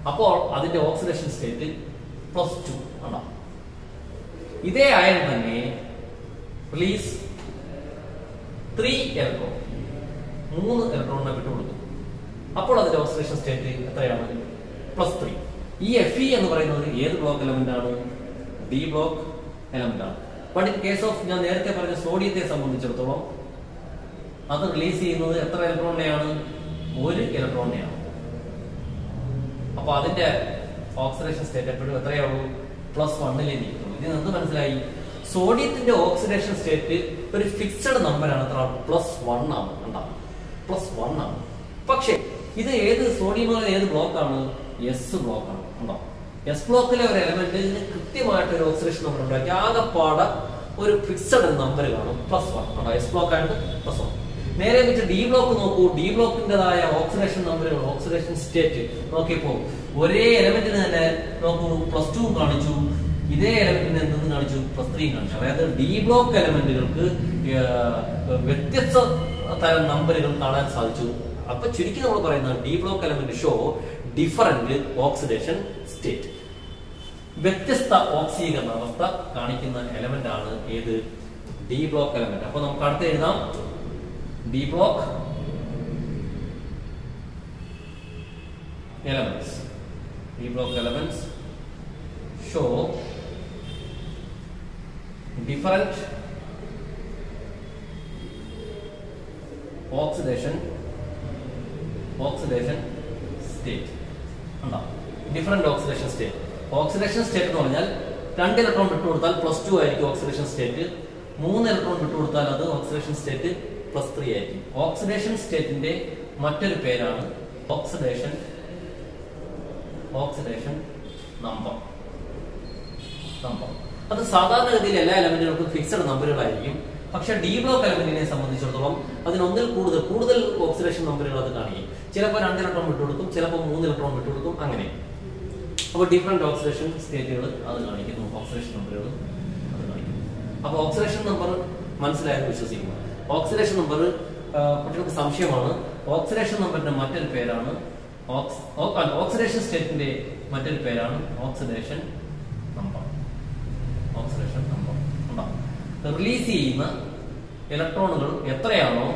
Speaker 1: അപ്പോൾ അതിന്റെ ഓക്സിഡേഷൻ സ്റ്റേറ്റ് +2 ഉണ്ടോ. ഇതേ അയൺ തന്നെ റിലീസ് 3 ഇലക്ട്രോൺ, 3 ഇലക്ട്രോണിനെ വിട്ടുകൊടുക്കും. അപ്പോൾ അതിന്റെ ഓക്സിഡേഷൻ സ്റ്റേറ്റ് എത്രയാണ്? +3. ഈ Fe എന്ന് പറയുന്നത് ഏത് ബ്ലോക്ക് എലമെന്റ് ആണ്? ഡി ബ്ലോക്ക് എലമെന്റ് ആണ്. ബട്ട് ഇൻ കേസ് ഓഫ് ഞാൻ നേരത്തെ പറഞ്ഞ സോഡിയത്തെ സംബന്ധിച്ചിടത്തോളം അത് റിലീസ് ചെയ്യുന്നത് എത്ര ഇലക്ട്രോണിനെയാണ്? 1 ഇലക്ട്രോണിനെയാണ്. അപ്പൊ അതിന്റെ ഓക്സിഡേഷൻ സ്റ്റേറ്റ് എപ്പോഴും എത്രയാവുള്ളൂ? +1 ഇതിന് എന്ത് മനസ്സിലായി? സോഡിയത്തിന്റെ ഓക്സിഡേഷൻ സ്റ്റേറ്റ് ഒരു ഫിക്സഡ് നമ്പറാണ്, എത്ര? +1 ആണ്. ഉണ്ടാവും +1 ആണ്. പക്ഷെ ഇത് ഏത് സോഡിയം ഏത് ബ്ലോക്കാണ്? എസ് ബ്ലോക്കാണ്. ഉണ്ടോ. എസ് ബ്ലോക്കിലെ ഒരു എലമെന്റിന് കൃത്യമായിട്ട് ഒരു ഓക്സിഡേഷൻ നമ്പർ ഉണ്ടാക്കി ആകെപ്പാടെ ഒരു ഫിക്സഡ് നമ്പർ കാണും, +1. ഉണ്ടോ. എസ് ബ്ലോക്ക് ആയിട്ട് +1. നേരെ വെച്ച് ഡി ബ്ലോക്ക് നോക്കൂ. ഡി ബ്ലോക്കിന്റേതായ ഓക്സിഡേഷൻ നമ്പറുകൾ, ഓക്സിഡേഷൻ സ്റ്റേറ്റ് നോക്കിയപ്പോ ഒരേ എലമെന്റിന് തന്നെ നോക്കൂ +2 കാണിച്ചു, ഇതേ എലമെന്റിന് എന്തെന്ന് കാണിച്ചു? +3 കാണിച്ചു. അതായത് ഡി ബ്ലോക്ക് എലമെന്റുകൾക്ക് വ്യത്യസ്ത തരം നമ്പറുകൾ കാണാൻ സാധിച്ചു. അപ്പൊ ചുരുക്കി നമ്മൾ പറയുന്നത് D block element show different oxidation state, വ്യത്യസ്ത ഓക്സീകരണ അവസ്ഥ കാണിക്കുന്ന എലമെന്റ് ആണ് ഏത്? D block element. അപ്പൊ നമുക്ക് അടുത്ത് എഴുതാം, D block elements. D block elements show different oxidation state. ഉണ്ടോ. Different oxidation state. Oxidation state എന്ന് പറഞ്ഞാൽ 2 ഇലക്ട്രോൺ വിട്ടുകൊടുത്താൽ +2 ആയിരിക്കും ഓക്സിഡേഷൻ സ്റ്റേറ്റ്, 3 ഇലക്ട്രോൺ വിട്ടുകൊടുത്താൽ അത് ഓക്സിഡേഷൻ സ്റ്റേറ്റ് +3 ആയിരിക്കും. ഓക്സിഡേഷൻ സ്റ്റേറ്റിന്റെ മറ്റൊരു പേരാണ് ഓക്സിഡേഷൻ നമ്പർ. അത് സാധാരണഗതിയിൽ എല്ലാ എലമെന്റുകൾക്കും ഫിക്സഡ് നമ്പറുകളായിരിക്കും. പക്ഷെ ഡി ബ്ലോക്ക് എലമെന്റിനെ സംബന്ധിച്ചിടത്തോളം അതിനൊന്നിൽ കൂടുതൽ ഓക്സിഡേഷൻ നമ്പറുകൾ അത് കാണിക്കും. ചിലപ്പോൾ 2 ഇലക്ട്രോൺ വിട്ടുകൊടുക്കും, ചിലപ്പോൾ 3 ഇലക്ട്രോൺ വിട്ടുകൊടുക്കും, അങ്ങനെ. അപ്പോൾ ഡിഫറെന്റ് ഓക്സിഡേഷൻ സ്റ്റേറ്റുകൾ അത് കാണിക്കുന്നു, ഓക്സിഡേഷൻ നമ്പറുകൾ അത് കാണിക്കുന്നു. അപ്പൊ ഓക്സിഡേഷൻ നമ്പർ മനസ്സിലായെന്ന് വിശ്വസിക്കുന്നു. ഓക്സിഡേഷൻ നമ്പർ കുട്ടികൾക്ക് സംശയമാണ്. ഓക്സിഡേഷൻ നമ്പറിന്റെ മറ്റൊരു പേരാണ് ഓക്സിഡേഷൻ സ്റ്റേറ്റിന്റെ മറ്റൊരു പേരാണ് ഓക്സിഡേഷൻ നമ്പർ. ഉണ്ടാവും. റിലീസ് ചെയ്യുന്ന ഇലക്ട്രോണുകൾ എത്രയാണോ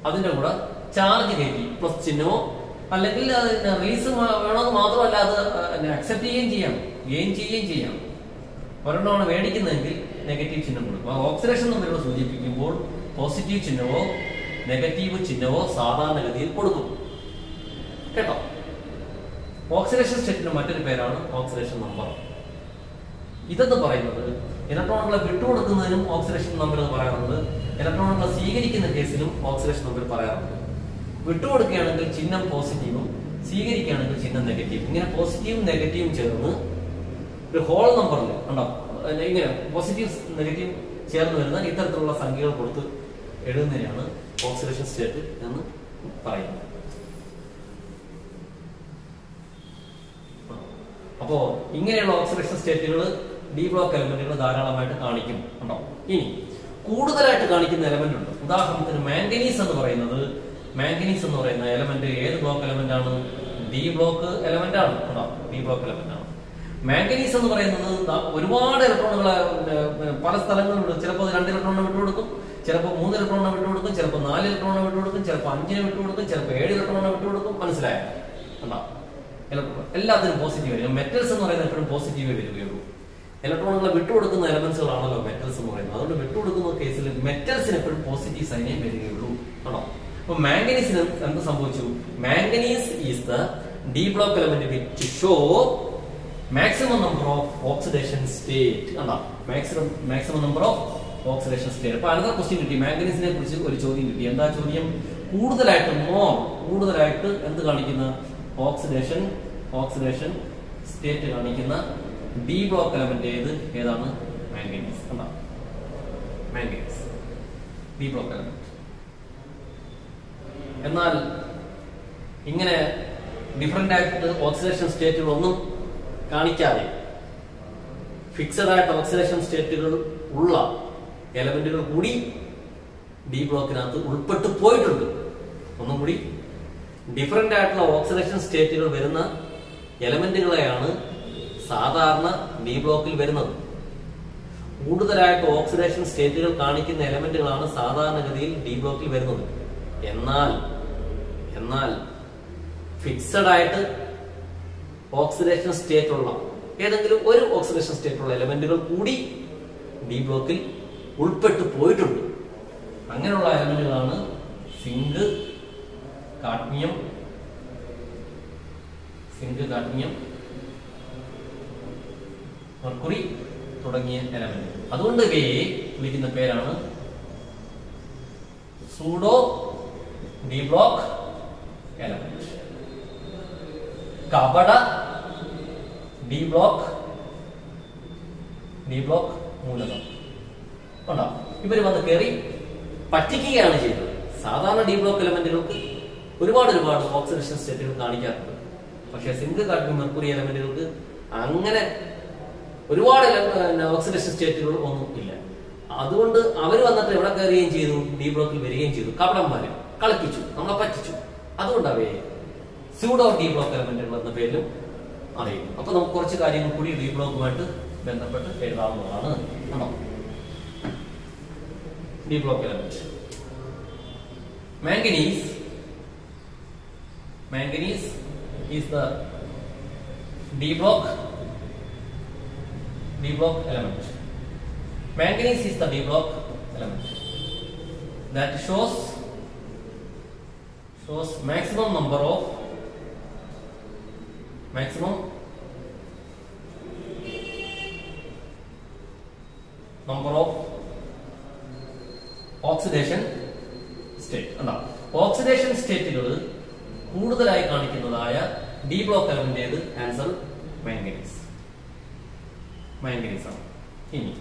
Speaker 1: അതിന്റെ കൂടെ ചാർജ് കയറ്റി പ്ലസ് ചിഹ്നമോ, അല്ലെങ്കിൽ റിലീസ് വേണമെന്ന് മാത്രമല്ല അത് അക്സെപ്റ്റ് ചെയ്യുകയും ചെയ്യാം, ഗെയിൻ ചെയ്യുകയും ചെയ്യാം. ഒരെണ്ണമാണ് മേടിക്കുന്നതെങ്കിൽ നെഗറ്റീവ് ചിഹ്നം കൊടുക്കും. ഓക്സിഡേഷൻ നമ്പറുകൾ സൂചിപ്പിക്കുമ്പോൾ പോസിറ്റീവ് ചിഹ്നമോ നെഗറ്റീവ് ചിഹ്നമോ സാധാരണഗതിയിൽ കൊടുക്കും, കേട്ടോ. ഓക്സിഡേഷൻ സ്റ്റേറ്റിന്റെ മറ്റൊരു പേരാണ് ഓക്സിഡേഷൻ നമ്പർ. ഇതെന്ന് പറയുന്നത് ഇലക്ട്രോണുകളെ വിട്ടുകൊടുക്കുന്നതിനും ഓക്സിഡേഷൻ നമ്പർ എന്ന് പറയാറുണ്ട്, ഇലക്ട്രോണുകളെ സ്വീകരിക്കുന്ന കേസിലും ഓക്സിഡേഷൻ നമ്പർ പറയാറുണ്ട്. വിട്ടുകൊടുക്കുകയാണെങ്കിൽ ചിഹ്നം പോസിറ്റീവും സ്വീകരിക്കുകയാണെങ്കിൽ ചിഹ്നം നെഗറ്റീവും. ഇങ്ങനെ പോസിറ്റീവും നെഗറ്റീവും ചേർന്ന് ഒരു ഹോൾ നമ്പറിൽ ഉണ്ടോ, ഇങ്ങനെ പോസിറ്റീവ് നെഗറ്റീവ് ചേർന്ന് വരുന്ന ഇത്തരത്തിലുള്ള സംഖ്യകൾ കൊടുത്ത് എഴുതുന്നതിനാണ് ഓക്സിഡേഷൻ സ്റ്റേറ്റ് എന്ന് പറയുന്നത്. അപ്പോ ഇങ്ങനെയുള്ള ഓക്സിഡേഷൻ സ്റ്റേറ്റുകൾ ഡി ബ്ലോക്ക് എലമെന്റുകൾ ധാരാളമായിട്ട് കാണിക്കും ഉണ്ടോ. ഇനി കൂടുതലായിട്ട് കാണിക്കുന്ന എലമെന്റ് ഉണ്ട്. ഉദാഹരണത്തിന് മാംഗനീസ് എന്ന് പറയുന്നത് എലമെന്റ് ഏത് ബ്ലോക്ക് എലമെന്റ് ആണ്? ഡി ബ്ലോക്ക് എലമെന്റ് ആണ് കേട്ടോ. ഡി ബ്ലോക്ക് എലമെന്റ് ആണ്. മാംഗനീസ് എന്ന് പറയുന്നത് ഒരുപാട് ഇലക്ട്രോണുകളെ പല സ്ഥലങ്ങളിലുണ്ട്. ചിലപ്പോൾ 2 ഇലക്ട്രോണിനെ വിട്ടുകൊടുക്കും, ചിലപ്പോൾ 3 ഇലക്ട്രോണിനെ വിട്ടുകൊടുക്കും, ചിലപ്പോൾ 4 ഇലക്ട്രോണിനെ വിട്ടുകൊടുക്കും, ചിലപ്പോൾ 5 വിട്ടുകൊടുക്കും, ചിലപ്പോൾ 7 ഇലക്ട്രോണിനെ വിട്ടുകൊടുക്കും. മനസ്സിലായോ? കണ്ടോ, എല്ലാത്തിനും പോസിറ്റീവ് ആയിരിക്കും. മെറ്റൽസ് എന്ന് പറയുന്നത് എപ്പോഴും പോസിറ്റീവേ വരികയുള്ളൂ. ഇലക്ട്രോണുകളെ വിട്ടുകൊടുക്കുന്ന എലമെന്റ്സുകളാണല്ലോ മെറ്റൽസ് എന്ന് പറയുന്നത്. അതുകൊണ്ട് വിട്ടുകൊടുക്കുന്ന കേസിൽ മെറ്റൽസിന് എപ്പോഴും പോസിറ്റീവ് സൈനേ വരികയുള്ളൂ ആണോ. അപ്പൊ മാംഗനീസിന് എന്ത് സംഭവിച്ചു? Manganese is the D block element which show maximum number of oxidation state ആണോ. Maximum number of oxidation state. അപ്പൊ അനദർ ക്വസ്റ്റ്യൻ കിട്ടി, മാംഗനീസിനെ കുറിച്ച് ഒരു ചോദ്യം കിട്ടി. എന്താ ചോദ്യം? കൂടുതലായിട്ട് എന്ത് കാണിക്കുന്ന ഓക്സിഡേഷൻ സ്റ്റേറ്റ് കാണിക്കുന്ന ഡി ബ്ലോക്ക് എലമെന്റ് ഏതാണ്? മാംഗനീസ്. എന്താ മാംഗനീസ് ഡി ബ്ലോക്ക് എലമെന്റ്. എന്നാൽ ഇങ്ങനെ ഡിഫറെന്റ് ആയിട്ട് ഓക്സിഡേഷൻ സ്റ്റേറ്റുകൾ ഒന്നും കാണിക്കാതെ ഫിക്സഡ് ആയിട്ട് ഓക്സിഡേഷൻ സ്റ്റേറ്റുകൾ ഉള്ള എലമെന്റുകൾ കൂടി ഡി ബ്ലോക്കിനകത്ത് ഉൾപ്പെട്ടു പോയിട്ടുണ്ട്. ഒന്നും കൂടി ഡിഫറെന്റ് ആയിട്ടുള്ള ഓക്സിഡേഷൻ സ്റ്റേറ്റുകൾ വരുന്ന എലമെന്റുകളെയാണ് സാധാരണ ഡി ബ്ലോക്കിൽ വരുന്നത്. കൂടുതലായിട്ട് ഓക്സിഡേഷൻ സ്റ്റേറ്റുകൾ കാണിക്കുന്ന എലമെന്റുകളാണ് സാധാരണഗതിയിൽ ഡി ബ്ലോക്കിൽ വരുന്നത്. എന്നാൽ ഫിക്സഡ് ആയിട്ട് ഓക്സിഡേഷൻ സ്റ്റേറ്റ് ഉള്ള ഏതെങ്കിലും ഒരു ഓക്സിഡേഷൻ സ്റ്റേറ്റ് ഉള്ള എലമെന്റുകൾ കൂടി ഡി ബ്ലോക്കിൽ ഉൾപ്പെട്ടു പോയിട്ടുണ്ട്. അങ്ങനെയുള്ള എലമെന്റുകളാണ് സിങ്ക്, കാഡ്മിയം, മെർക്കുറി തുടങ്ങിയ എലമെന്റ്. അതുകൊണ്ട് ഇവയെ വിളിക്കുന്ന പേരാണ് സൂഡോ ഡി ബ്ലോക്ക് എലമെന്റ്, കപട ഡി ബ്ലോക്ക് മൂലകം. ഉണ്ടോ? ഇവര് വന്ന് കയറി പറ്റിക്കുകയാണ് ചെയ്തത്. സാധാരണ ഡി ബ്ലോക്ക് എലമെന്റുകൾക്ക് ഒരുപാട് ഓക്സിഡേഷൻ സ്റ്റേറ്റുകൾ കാണിക്കാറുണ്ട്. പക്ഷെ സിങ്ക്, കാഡ്മിയം, മെർക്കുറി എലമെന്റുകൾക്ക് അങ്ങനെ ഒരുപാട് ഓക്സിഡേഷൻ സ്റ്റേറ്റുകൾ ഒന്നും ഇല്ല. അതുകൊണ്ട് അവർ വന്നിട്ട് എവിടെ കയറുകയും ചെയ്തു? ഡി ബ്ലോക്കിൽ വരികയും ചെയ്തു. കപടന്മാരെ കളിപ്പിച്ചു, നമ്മളെ പറ്റിച്ചു. അതുകൊണ്ട് അവയെ സ്യൂഡോ ഡി ബ്ലോക്ക് എലമെന്റുകൾ എന്ന പേരിലും അറിയുന്നു. അപ്പൊ നമുക്ക് കുറച്ച് കാര്യങ്ങൾ കൂടി ഡി ബ്ലോക്കുമായിട്ട് ബന്ധപ്പെട്ട് എഴുതാവുന്നതാണ്. ആണോ? D block element manganese is the D block element. Manganese is the D block element that shows maximum number of oxidation state. Oxidation സ്റ്റേറ്റുകൾ കൂടുതലായി കാണിക്കുന്നതായ ഡി ബ്ലോക്ക് എലമെന്റ് ഏത്? ആൻസർ മാംഗനീസ് ആണ്. ഇനി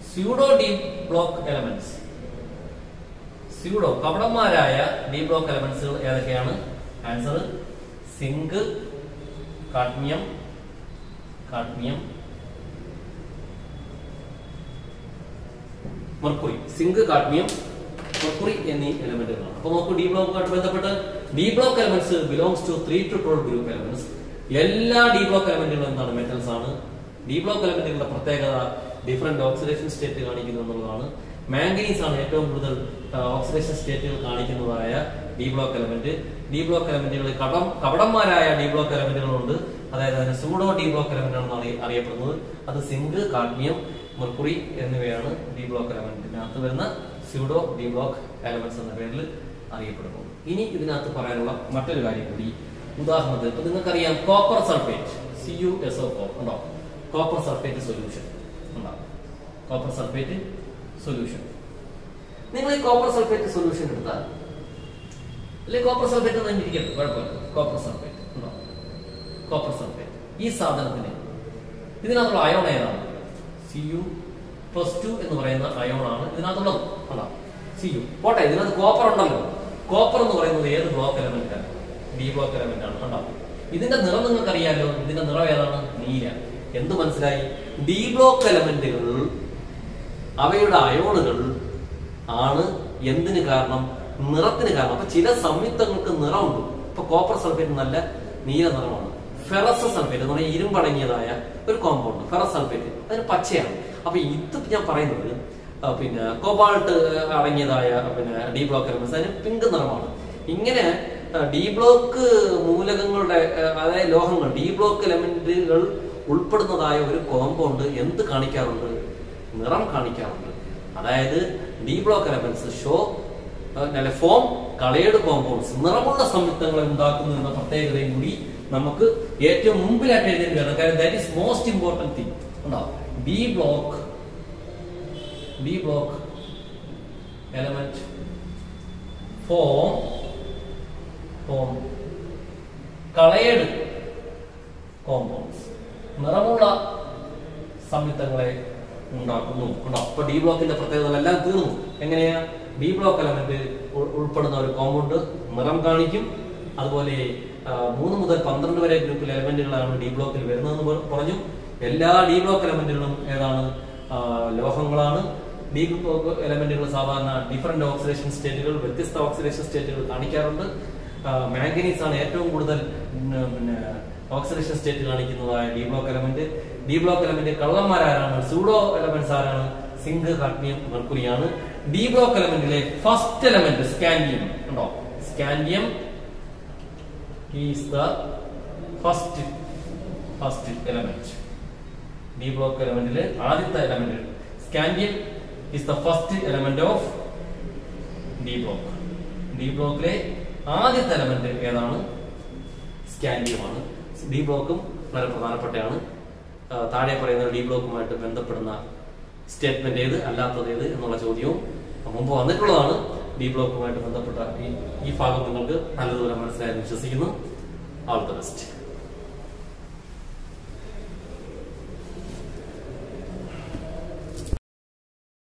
Speaker 1: സ്യൂഡോ ഡി ബ്ലോക്ക് എലമെന്റ്സ്, കപടന്മാരായ D block എലമെന്റ്സുകൾ ഏതൊക്കെയാണ്? Answer zinc, cadmium, mercury. Zinc, cadmium, mercury എന്നീ എലമെന്റുകളാണ്. അപ്പൊ നോക്കൂ, ഡി ബ്ലോക്കുമായിട്ട് ബന്ധപ്പെട്ട് D block elements belongs to 3 to 12 group elements. എല്ലാ ഡി ബ്ലോക്ക് എലമെന്റുകളും എന്താണ്? മെറ്റൽസ് ആണ്. ഡി ബ്ലോക്ക് എലമെന്റുകളുടെ പ്രത്യേകത ഡിഫറെന്റ് ഓക്സിഡേഷൻ സ്റ്റേറ്റ് കാണിക്കുന്നു എന്നുള്ളതാണ്. മാംഗനീസ് ആണ് ഏറ്റവും കൂടുതൽ ഓക്സിഡേഷൻ സ്റ്റേറ്റുകൾ കാണിക്കുന്നതായ D block element. D block എലമെന്റുകളിൽ കപടന്മാരായ ഡി ബ്ലോക്ക് എലമെന്റുകളുണ്ട്. അതായത് അതിന് സൂഡോ ഡി ബ്ലോക്ക് എലമെന്റ് ആണെന്നാണ് അറിയപ്പെടുന്നത്. അത് സിങ്ക്, കാഡ്മിയം, മെർക്കുറി എന്നിവയാണ് ഡി ബ്ലോക്ക് എലമെന്റിനകത്ത് വരുന്ന സ്യൂഡോ ഡി ബ്ലോക്ക് എലമെന്റ്സ് എന്ന പേരിൽ അറിയപ്പെടുന്നു. ഇനി ഇതിനകത്ത് പറയാനുള്ള മറ്റൊരു കാര്യം കൂടി, ഉദാഹരണത്തിന് ഇപ്പൊ നിങ്ങൾക്കറിയാം കോപ്പർ സൾഫേറ്റ്, CuSO4 ഉണ്ടോ? കോപ്പർ സൾഫേറ്റ് സൊല്യൂഷൻ ഉണ്ടാവും. കോപ്പർ സൾഫേറ്റ് സൊല്യൂഷൻ, നിങ്ങൾ ഈ കോപ്പർ സൾഫേറ്റ് സൊല്യൂഷൻ എടുത്താൽ, അല്ലെങ്കിൽ കോപ്പർ സൾഫേറ്റ് തന്നെ ഇരിക്കട്ടെ, കുഴപ്പമില്ല. കോപ്പർ സൾഫേറ്റ് ഉണ്ടോ? കോപ്പർ സൾഫേറ്റ് ഈ സാധനത്തിന് ഇതിനകത്തുള്ള അയോൺ ഏതാണ്? Cu+2 എന്ന് പറയുന്ന അയോൺ ആണ് ഇതിനകത്തുള്ളത്. അല്ല, Cu പോട്ടെ, ഇതിനകത്ത് കോപ്പർ ഉണ്ടല്ലോ. കോപ്പർ എന്ന് പറയുന്നത് ഏത് ബ്ലോക്ക് എലമെന്റ് ആണ്? ഡി ബ്ലോക്ക് എലമെന്റ് ആണ്. കണ്ടോ? ഇതിന്റെ നിറം നിങ്ങൾക്ക് അറിയാലോ. ഇതിന്റെ നിറം ഏതാണ്? നീല. എന്ത് മനസ്സിലായി? ഡി ബ്ലോക്ക് എലമെന്റുകൾ അവയുടെ അയോണുകൾ ആണ് എന്തിന് കാരണം? നിറത്തിന് കാരണം. അപ്പൊ ചില സംയുക്തങ്ങൾക്ക് നിറമുണ്ട്. ഇപ്പൊ കോപ്പർ സൾഫേറ്റ് നല്ല നീല നിറമാണ്. ഫെറസ് സൾഫേറ്റ് എന്ന് പറഞ്ഞാൽ ഇരുമ്പടങ്ങിയതായ ഒരു കോമ്പൗണ്ട്, ഫെറസ് സൾഫേറ്റ്, അതിന് പച്ചയാണ്. അപ്പൊ ഇത് ഞാൻ പറയുന്നത് പിന്നെ കോബാൾട്ട് അടങ്ങിയതായ ഡി ബ്ലോക്ക് എലമെന്റ്സ് അതിന് പിങ്ക് നിറമാണ്. ഇങ്ങനെ ഡി ബ്ലോക്ക് മൂലകങ്ങളുടെ, അതായത് ലോഹങ്ങൾ, ഡി ബ്ലോക്ക് എലമെന്റുകൾ ഉൾപ്പെടുന്നതായ ഒരു കോമ്പൗണ്ട് എന്ത് കാണിക്കാറുണ്ട്? നിറം കാണിക്കാറുണ്ട്. അതായത് D block elements show form coloured compounds, നിറമുള്ള സംയുക്തങ്ങളെ ഉണ്ടാക്കുന്നു എന്ന പ്രത്യേകതയും കൂടി നമുക്ക് ഏറ്റവും മുമ്പിലായിട്ട് എഴുതേണ്ടി വരണം. കാരണം that is most important thing. ഉണ്ടാവും B block element form coloured compounds, നിറമുള്ള സംയുക്തങ്ങളെ ഉണ്ടാക്കുന്നു. അപ്പൊ ഡി ബ്ലോക്കിന്റെ പ്രത്യേകതകളെല്ലാം തീർന്നു. എങ്ങനെയാ? ഡി ബ്ലോക്ക് എലമെന്റ് ഉൾപ്പെടുന്ന ഒരു കോമ്പൗണ്ട് നിറം കാണിക്കും. അതുപോലെ 3 മുതൽ 12 വരെ ഗ്രൂപ്പിൽ എലമെന്റുകളാണ് ഡി ബ്ലോക്കിൽ വരുന്നതെന്ന് പറഞ്ഞു. എല്ലാ ഡി ബ്ലോക്ക് എലമെന്റുകളും ഏതാണ്? ലോഹങ്ങളാണ്. ഡി ബ്ലോക്ക് എലമെന്റുകൾ സാധാരണ ഡിഫറെന്റ് ഓക്സിഡേഷൻ സ്റ്റേറ്റുകൾ, വ്യത്യസ്ത ഓക്സിഡേഷൻ സ്റ്റേറ്റുകൾ കാണിക്കാറുണ്ട്. മാംഗനീസ് ആണ് ഏറ്റവും കൂടുതൽ ഓക്സിഡേഷൻ സ്റ്റേറ്റ് കാണിക്കുന്നതായ D block element. D block element കള്ളന്മാരാരാണ്? സൂഡോ എലമെന്റ്സ് ആരാണ്? സിങ്ക്, കാഡ്മിയം, മെർക്കുറിയാണ്. ഡി ബ്ലോക്ക് എലമെന്റിലെ ഫസ്റ്റ് എലമെന്റ് സ്കാൻഡിയം ഉണ്ടോ? Scandium is the first element. D block എലമെന്റിലെ ആദ്യത്തെ element scandium is the first element of D block. D ബ്ലോക്കിലെ ആദ്യത്തെ element ഏതാണ്? സ്കാൻഡിയമാണ്. ഡി ബ്ലോക്കും വളരെ പ്രധാനപ്പെട്ടതാണ്. താഴെ പറയുന്ന ഡി ബ്ലോക്കുമായിട്ട് ബന്ധപ്പെടുന്ന സ്റ്റേറ്റ്മെന്റ് ഏത്, അല്ലാത്തത് ഏത് എന്നുള്ള ചോദ്യവും മുമ്പ് വന്നിട്ടുള്ളതാണ്. ഡി ബ്ലോക്കുമായിട്ട് ബന്ധപ്പെട്ട ഈ ഭാഗം നിങ്ങൾക്ക് നല്ലതുപോലെ മനസ്സിലായെന്ന് വിശ്വസിക്കുന്നു. All the best.